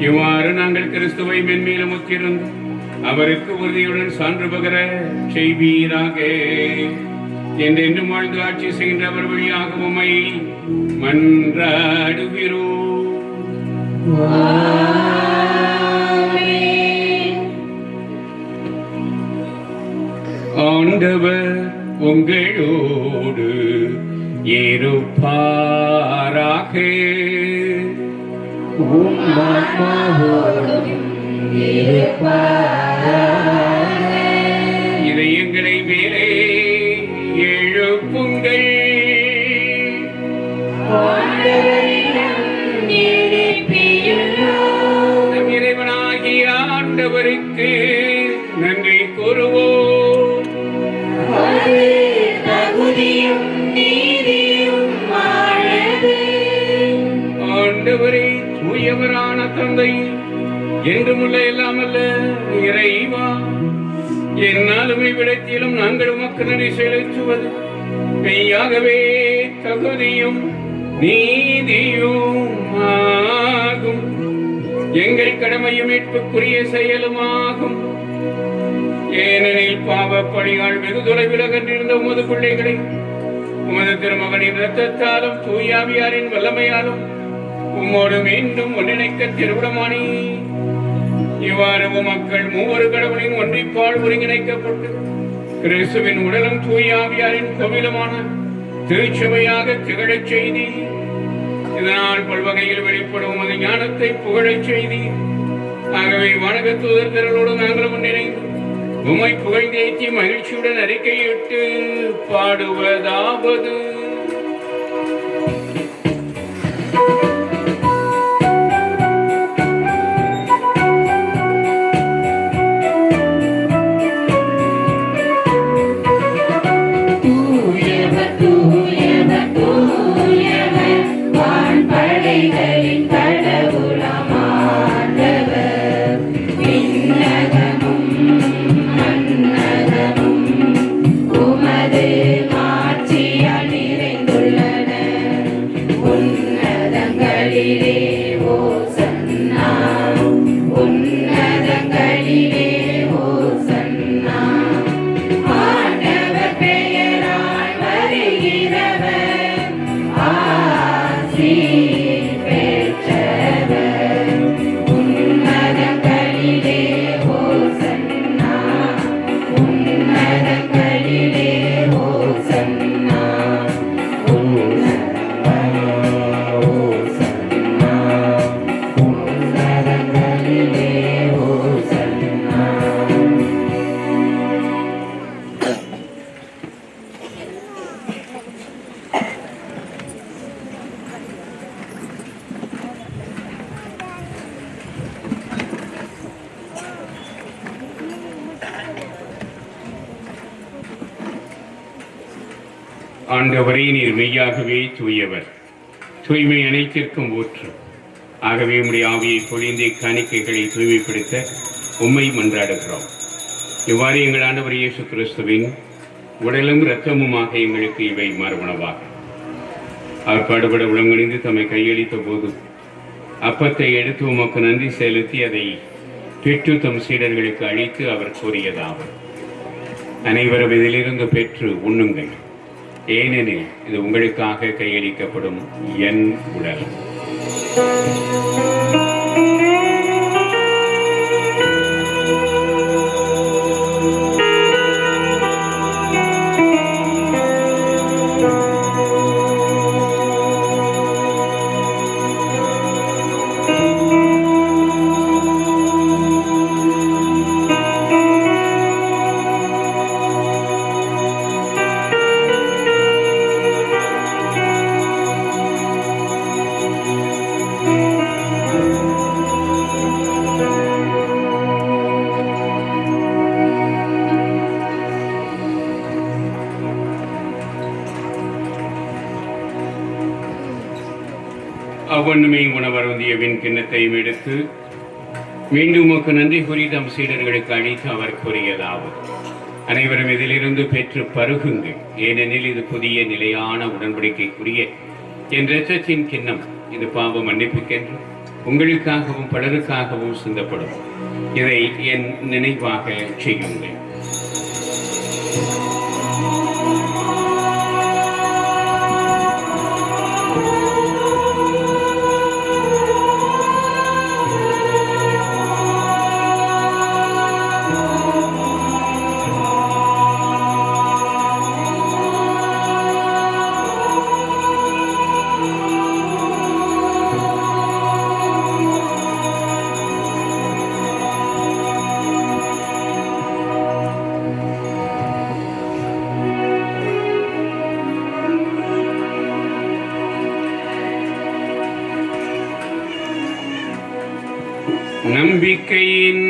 இவ்வாறு நாங்கள் கிறிஸ்துவை மென்மேலும் ஒத்திருந்து அவருக்கு உறுதியுடன் சான்று பகர செய்வீராக. என்றென்றும் வாழ்ந்து ஆட்சி செய்கின்ற அவர் வழியாக உம்மை மன்றாடுகிறோம். ஆண்டவர் உங்களோடு இருப்பாராக. இதயங்களை மேலே எழுப்புங்கள். நம் இறைவனாகிய ஆண்டவருக்கு நன்றி கூறுவோம். ஆண்டவரே, தூயவரான தந்தை, என்றுமுள்ள எல்லாமல்ல இறைவா, என்னாலுமே விடத்திலும் நாங்கள் உமக்கு நன்றி செலுத்துவது மெய்யாகவே தகுதியும் நீதியும் ஆகும். எங்கள் கடமையும் மீட்புக்குரிய செயலுமாகும். ஏனெனில் பாவப்படியால் வெகு தொலைவில் அகன்றிருந்த உமது பிள்ளைகளை உமது திருமகனின் இரத்தத்தாலும் தூயாவியாரின் வல்லமையாலும் உம்மோடு மீண்டும் ஒன்றிணைக்க திருவிடமானி. இவ்வாறு மக்கள் மூவரு கடவுளின் ஒன்றிப்பால் ஒருங்கிணைக்கப்பட்டு கிறிஸ்துவின் உடலும் தூயாவியாரின் கோவிலுமான திருச்சபையாக திகழச் செய்தி. இதனால் பல்வகையில் வெளிப்படும் உமது ஞானத்தை புகழச் செய்தி. ஆகவே வானக தூதர்களோடு நாங்கள் ஒன்றிணைந்து உம்மை புகழ்ந்தேற்றி மகிழ்ச்சியுடன் அறிக்கையிட்டு பாடுவதாவது. ஆண்டவரே, நீர் மெய்யாகவே தூயவர், தூய்மை அனைத்திற்கும் ஊற்று. ஆகவே உம்முடைய ஆவியை பொழிந்தே காணிக்கைகளை தூய்மைப்படுத்த உம்மை மன்றாடுகிறோம். இவ்வாறு எங்கள் ஆண்டவர் இயேசு கிறிஸ்துவின் உடலும் இரத்தமுமாக எங்களுக்கு இவை மறுபணவாக. அவர் பாடுபட உளங்கணிந்து தம்மை கையளித்த போது அப்பத்தை எடுத்து உமக்கு நன்றி செலுத்தி அதை பெற்று தம் சீடர்களுக்கு அளித்து அவர் கூறியதாவது: அனைவரும் இதிலிருந்து பெற்று உண்ணுங்கள், ஏனெனில் இது உங்களுக்காக கையளிக்கப்படும் என் உடல். அவ்வண்ணமே உணவருந்தியவின் கிண்ணத்தையும் எடுத்து மீண்டும் உமக்கு நன்றி கூறி தம் சீடர்களுக்கு அளித்து அவர் கூறியதாவது: அனைவரும் இதிலிருந்து பெற்று பருகுங்கள், ஏனெனில் இது புதிய நிலையான உடன்படிக்கைக்குரிய என் இரத்தத்தின் கிண்ணம். இது பாவ மன்னிப்புக்கென்று உங்களுக்காகவும் பலருக்காகவும் சிந்தப்படும். இதை என் நினைவாக செய்யுங்கள். நற்செய்தியின்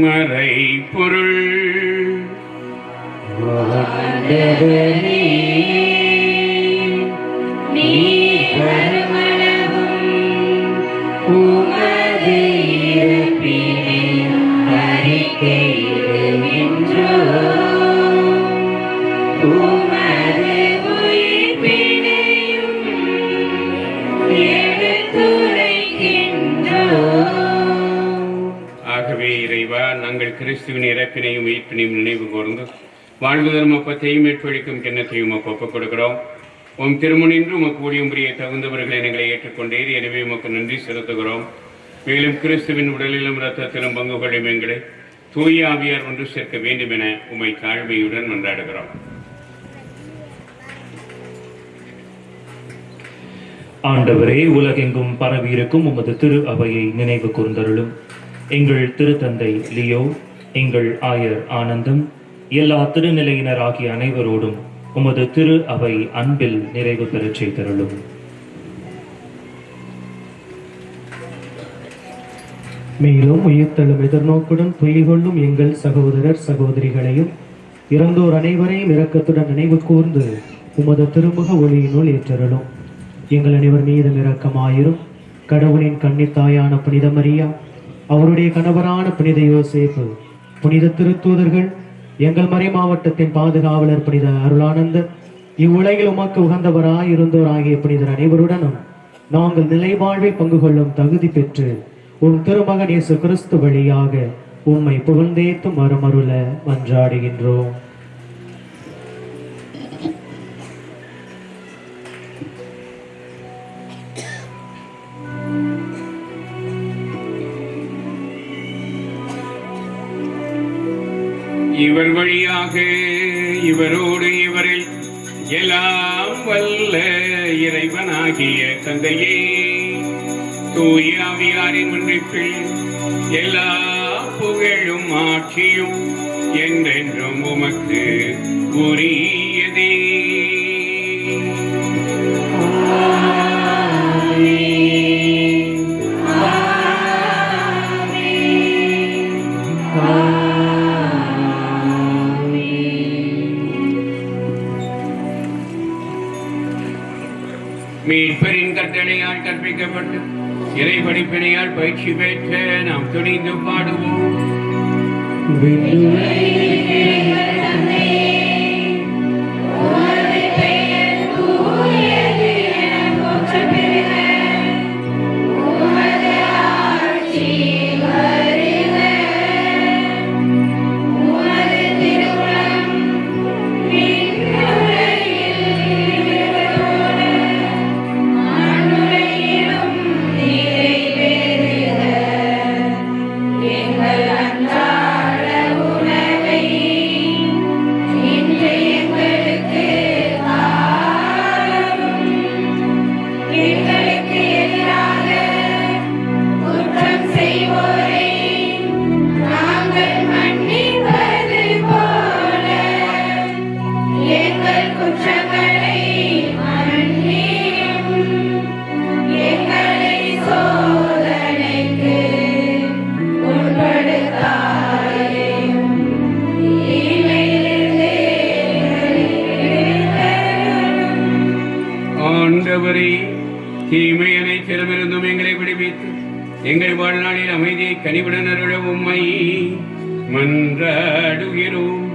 மறை பொருள். ஆகவே இறைவா, நாங்கள் கிறிஸ்துவின் இறப்பினையும் உயிர்ப்பினையும் நினைவு கூர்ந்து வாழ்வு தரும் அப்பத்தையும் மீட்பளிக்கும் கிண்ணத்தையும் ஒப்புக் கொடுக்கிறோம். உம் திருமுனின்று உமக்கு ஊழியம் புரிய தகுந்தவர்களை எங்களை ஏற்றுக்கொண்டீர். எனவே உமக்கு நன்றி செலுத்துகிறோம். மேலும் கிறிஸ்துவின் உடலிலும் இரத்தத்திலும் பங்கு கொள்ளும் எங்களை தூய ஆவியார் ஒன்று சேர்க்க வேண்டும் என உம்மை தாழ்மையுடன் மன்றாடுகிறோம். ஆண்டவரே, உலகெங்கும் பரவியிருக்கும் உமது திரு அவையை நினைவு கூர்ந்தருளும். எங்கள் திருத்தந்தை லியோ, எங்கள் ஆயர் ஆனந்தம், எல்லா திருநிலையினர் ஆகிய அனைவரோடும் உமது திரு அவை அன்பில் நிறைவு பெறச் செய்தருளும். மேலும் உயிர்த்தெழும் எதிர்நோக்குடன் துயில் கொள்ளும் எங்கள் சகோதரர் சகோதரிகளையும் இறந்தோர் அனைவரையும் இரக்கத்துடன் நினைவு கூர்ந்து உமது திருமுக ஒளியினுள் ஏற்றருளும். எங்கள் அனைவர் மீதும் இரக்கமாயிரும். கடவுளின் கன்னித்தாயான புனித மரியா, அவருடைய கணவரான புனித யோசேப்பு, புனித திருத்தூதர்கள், எங்கள் மறை மாவட்டத்தின் பாதுகாவலர் புனித அருளானந்தர், இவ்வுலகில் உமக்கு உகந்தவராய் இருந்தோர் ஆகிய புனிதர் அனைவருடனும் நாங்கள் நிலைவாழ்வில் பங்கு கொள்ளும் தகுதி பெற்று உம் திருமகன் இயேசு கிறிஸ்து வழியாக உம்மை புகழ்ந்தேத்தும் மரமருள மன்றாடுகின்றோம். இவர் வழியாக இவரோடு இவரில் எல்லாம் வல்ல இறைவனாகிய தந்தையே, தூய ஆவியாரின் ஒன்றிப்பில் எல்லா புகழும் ஆட்சியும் என்றென்றும் உமக்கு உரியதே. மீட்பரின் கட்டளையால் கற்பிக்கப்பட்டு இறை படிப்பினையால் பயிற்சி பெற்ற நாம் துணிந்து பாடுவோம். ஆண்டவரே, தீமை அனைத்திடமிருந்தும் எங்களை விடுவித்து எங்கள் வாழ்நாளில் அமைதியை கனிவுடன் அருள உம்மை மன்றாடுகிறோம்.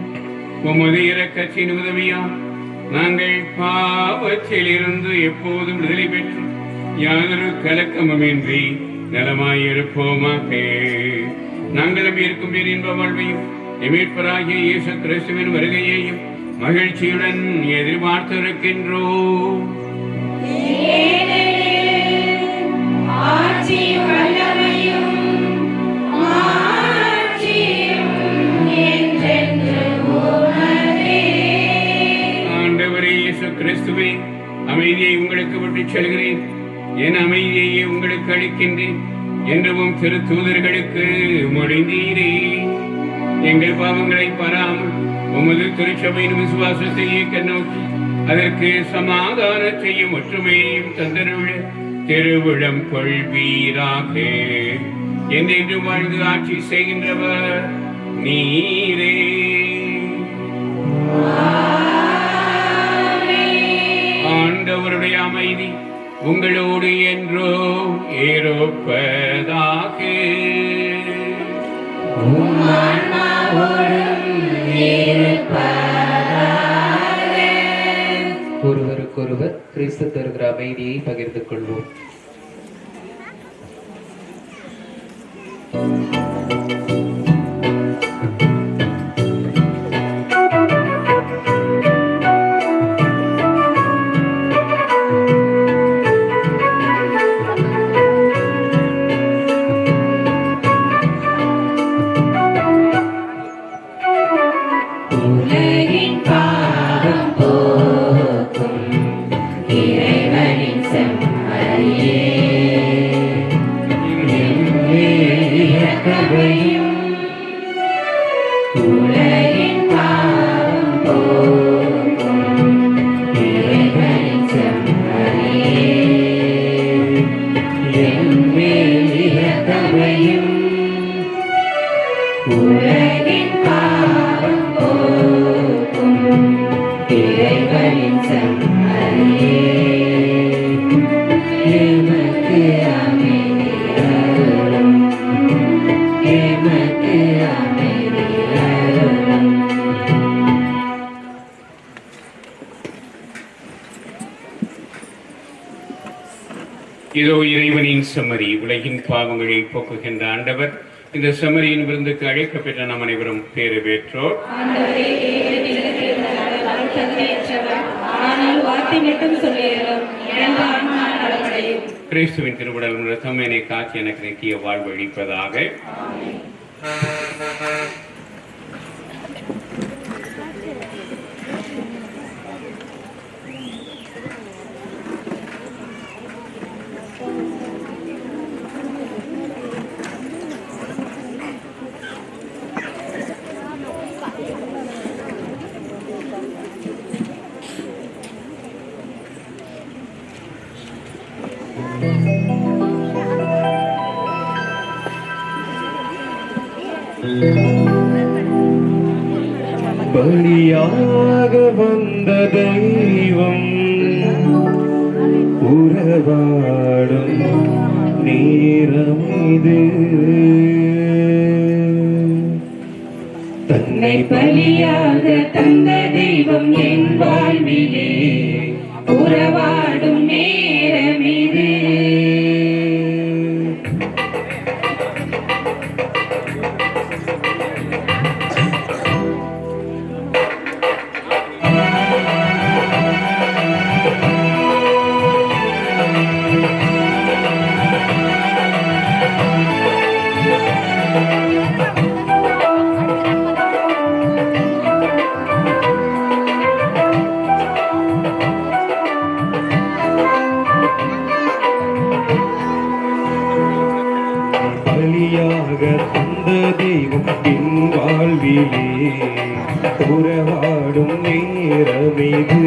உமது இரக்கத்தின் உதவியால் நாங்கள் பாவத்தில் இருந்து எப்போதும் விடுதலை பெற்று யாதொரு கலக்கமுமின்றி நலமாயிருப்போமாக. நாங்கள் நம்பியிருக்கும் இன்ப வாழ்வையும் மீட்பராகிய இயேசு கிறிஸ்துவின் வருகையையும் மகிழ்ச்சியுடன் எதிர்பார்த்திருக்கின்றோம். ஆண்டவரே இயேசு கிறிஸ்துவே, அமைதியை உங்களுக்கு விட்டுச் செல்கிறேன், என் அமைதியையே உங்களுக்கு அளிக்கின்றேன் என்றும் திருத்தூதர்களுக்கு மொழிந்தீரே. எங்கள் பாவங்களை பாராமல் உமது திருச்சபையின் விசுவாசத்தையே கண்ணோக்கி அதற்கு சமாதான செய்யும் ஒற்றுமையையும் தந்தருள திருவிழம் கொள்வீராக. என்றென்றும் வாழ்ந்து ஆட்சி செய்கின்றவர் நீரே. ஆண்டவருடைய அமைதி உங்களோடு என்றோ இருப்பதாக. ஒருவருக்கொருவர் கிறிஸ்து தருகிற அமைதியை பகிர்ந்து கொள்வோம். இதோ இறைவனின் செம்மறி, உலகின் பாவங்களை போக்குகின்ற ஆண்டவர். இந்த செம்மறியின் விருந்துக்கு அழைக்கப்பெற்ற நம் அனைவரும் பேறு பெற்றோர். கிறிஸ்துவின் திருவுடல் ரத்தம் என்னை காட்சி எனக்கு நித்திய வாழ்வு அளிப்பதாக. பலியாக வந்த தெய்வம் உறவாடும் நேரம் இது. தன்னை பலியாக தந்த தெய்வம் என் வாழ்விலே உறவாடும் நேரம் இது. பலியாக தந்த தெய்வம் என் வாழ்விலே உறவாடும் நேரம் இது.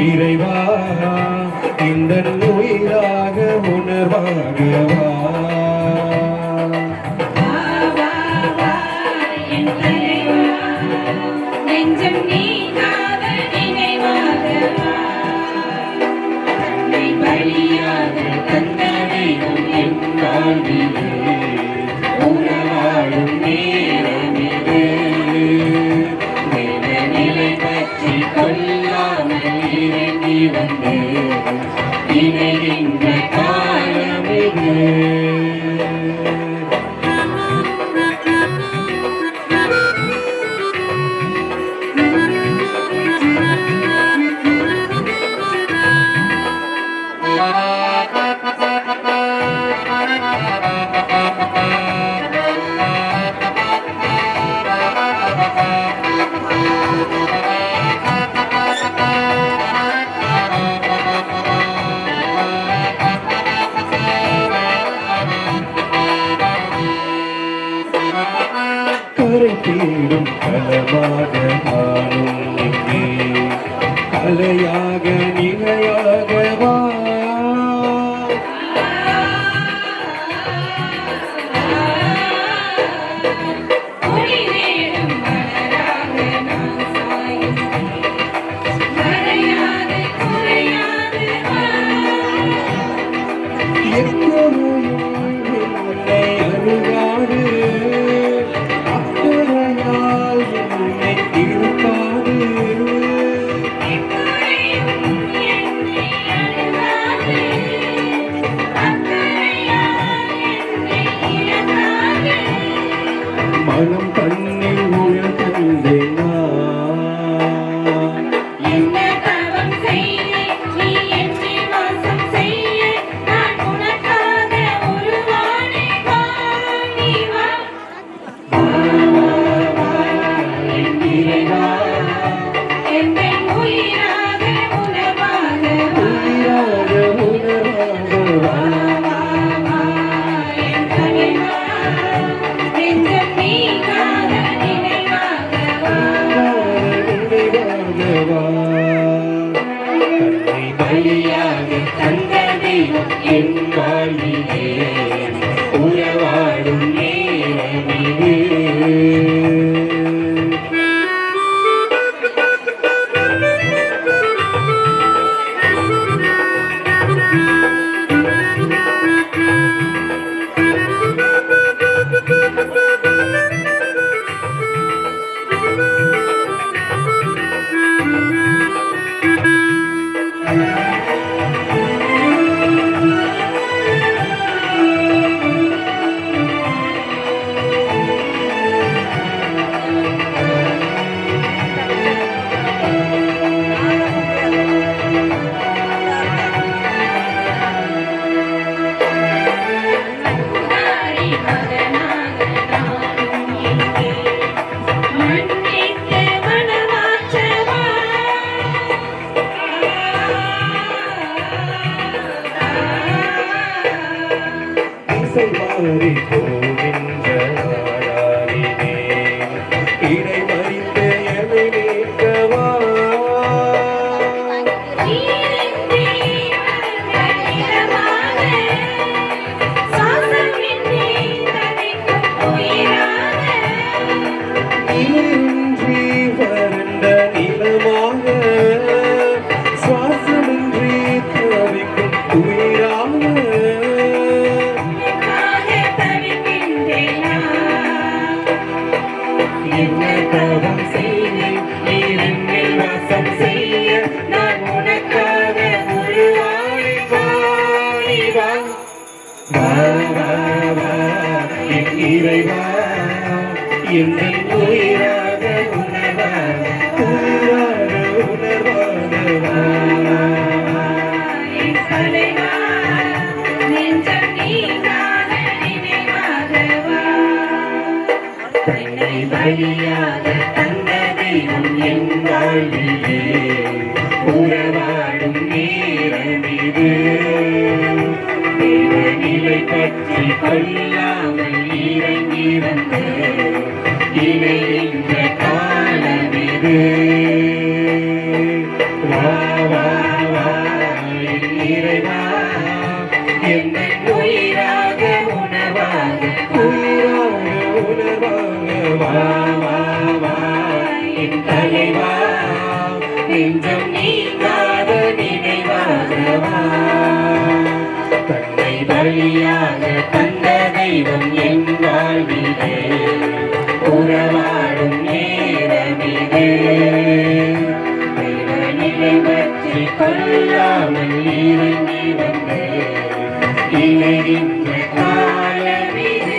இறைவா இந்த உயிராக உணர்வாகவா. நெஞ்சம் நீங்காத நினைவாகவா. பலியாக தந்த தெய்வம் என் வாழ்விலே உறவாடும் நேரம் இது. நிலை பற்றி கொள்ளாமல் இறங்கி வந்து இணைகின்ற காலம் இது. நானும் இங்கே கலையாக நிலையாக வா மனம் தன்னில் உயர் தந்தேனா தன்னை பலியாக தந்த தெய்வம் என் வாழ்விலே உறவாடும் நேரமிது. இசைமாறி போகின்ற நாளாரினே இடை மறித்த எமை நீக்கவா நீரின்றி வறண்ட நிலமாக சுவாசமின்றி தவிக்கும் உயிராக என்ன தவம் செய்தேன் நீரில் வாசம் செய்ய நான் உனக்காக உருவாடி வா வா வா வா என் இறைவா என் உயிராக உணர்வாக உணர்வாக வா தன்னை பலியாக தந்த தெய்வம் என் வாழ்விலே உறவாடும் நேரமிது. தேவநிலை பற்றி கொள்ளாமல் இறங்கி வந்து இணைகின்ற காலமிது. வா வா வா என் இறைவா என் உயிராக உணர்வாக உயிராக உணர்வாக வா வா வா என் தலைவா நெஞ்சம் நீங்காத நினைவாக வா. தன்னை பலியாக தந்த தெய்வம் என் வாழ்விலே உறவாடும் நேரமிது. தேவநிலை பற்றி கொள்ளாமல் இறங்கி வந்து இணைகின்ற காலமிது.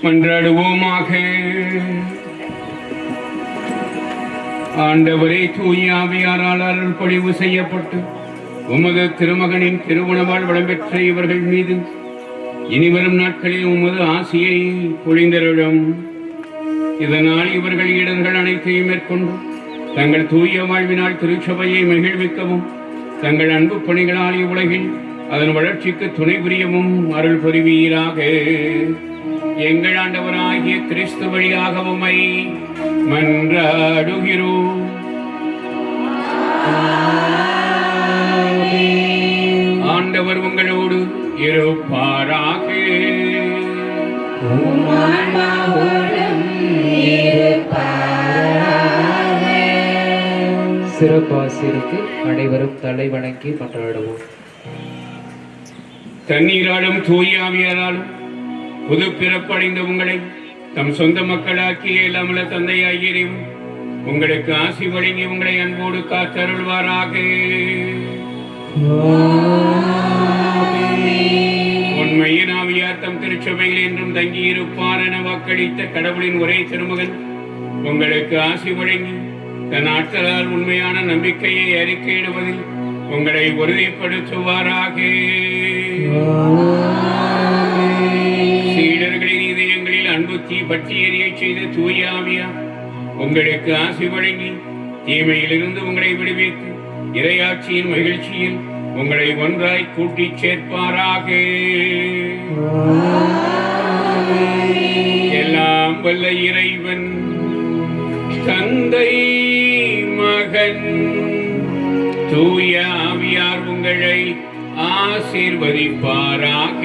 மன்றாடுவோமாக. ஆண்டவரே, தூய ஆவியாரால் அருள் பொழிவு செய்யப்பட்டு உமது திருமகனின் திருவுணவால் வளம்பெற்ற இவர்கள் மீது இனிவரும் நாட்களில் உமது ஆசியை பொழிந்தருளும். இதனால் இவர்கள் இடர்கள் அனைத்தையும் மேற்கொண்டு தங்கள் தூய வாழ்வினால் திருச்சபையை மகிழ்விக்கவும் தங்கள் அன்பு பணிகளால் இவ்வுலகில் அதன் வளர்ச்சிக்கு துணை புரியவும் அருள் புரிவீராக. எங்கள் ஆண்டவராகிய கிறிஸ்து வழியாக உம்மை மன்றாடுகிறோம். ஆண்டவர் உங்களோடு இருப்பாராக. சிறப்பாசிற்கு அனைவரும் தலை வணங்கி மன்றாடுவோம். தண்ணீராலும் தூயாவியராலும் புது பிறப்படைந்த உங்களை தம் சொந்த மக்களாக்கிய எல்லாமல தந்தையாகிய இறைவன் உங்களுக்கு ஆசி வழங்கி உங்களை அன்போடு காத்தருள்வாராக. உண்மையின் ஆவியார் தம் திருச்சபையில் என்றும் தங்கியிருப்பார் என வாக்களித்த கடவுளின் ஒரே திருமகன் உங்களுக்கு ஆசி வழங்கி தன் ஆற்றலால் உண்மையான நம்பிக்கையை அறிக்கையிடுவதில் உங்களை உறுதிப்படுத்துவாராக. சீடர்களின் இதயங்களில் அன்பு தீ பற்றி எரிய செய்த தூய ஆவியா உங்களுக்கு ஆசி வழங்கி தீமையிலிருந்து உங்களை விடுவித்து இறையாட்சியின் மகிழ்ச்சியில் உங்களை ஒன்றாய் கூட்டிச் சேர்ப்பாராக. எல்லாம் வல்ல இறைவன் தந்தை மகன் தூய ஆவியார் உங்களை ஆசீர்வதிப்பாராக.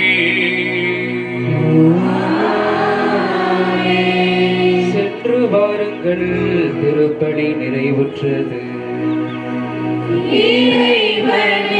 சென்று வாருங்கள், திருப்பலி நிறைவுற்றது. இறைவனே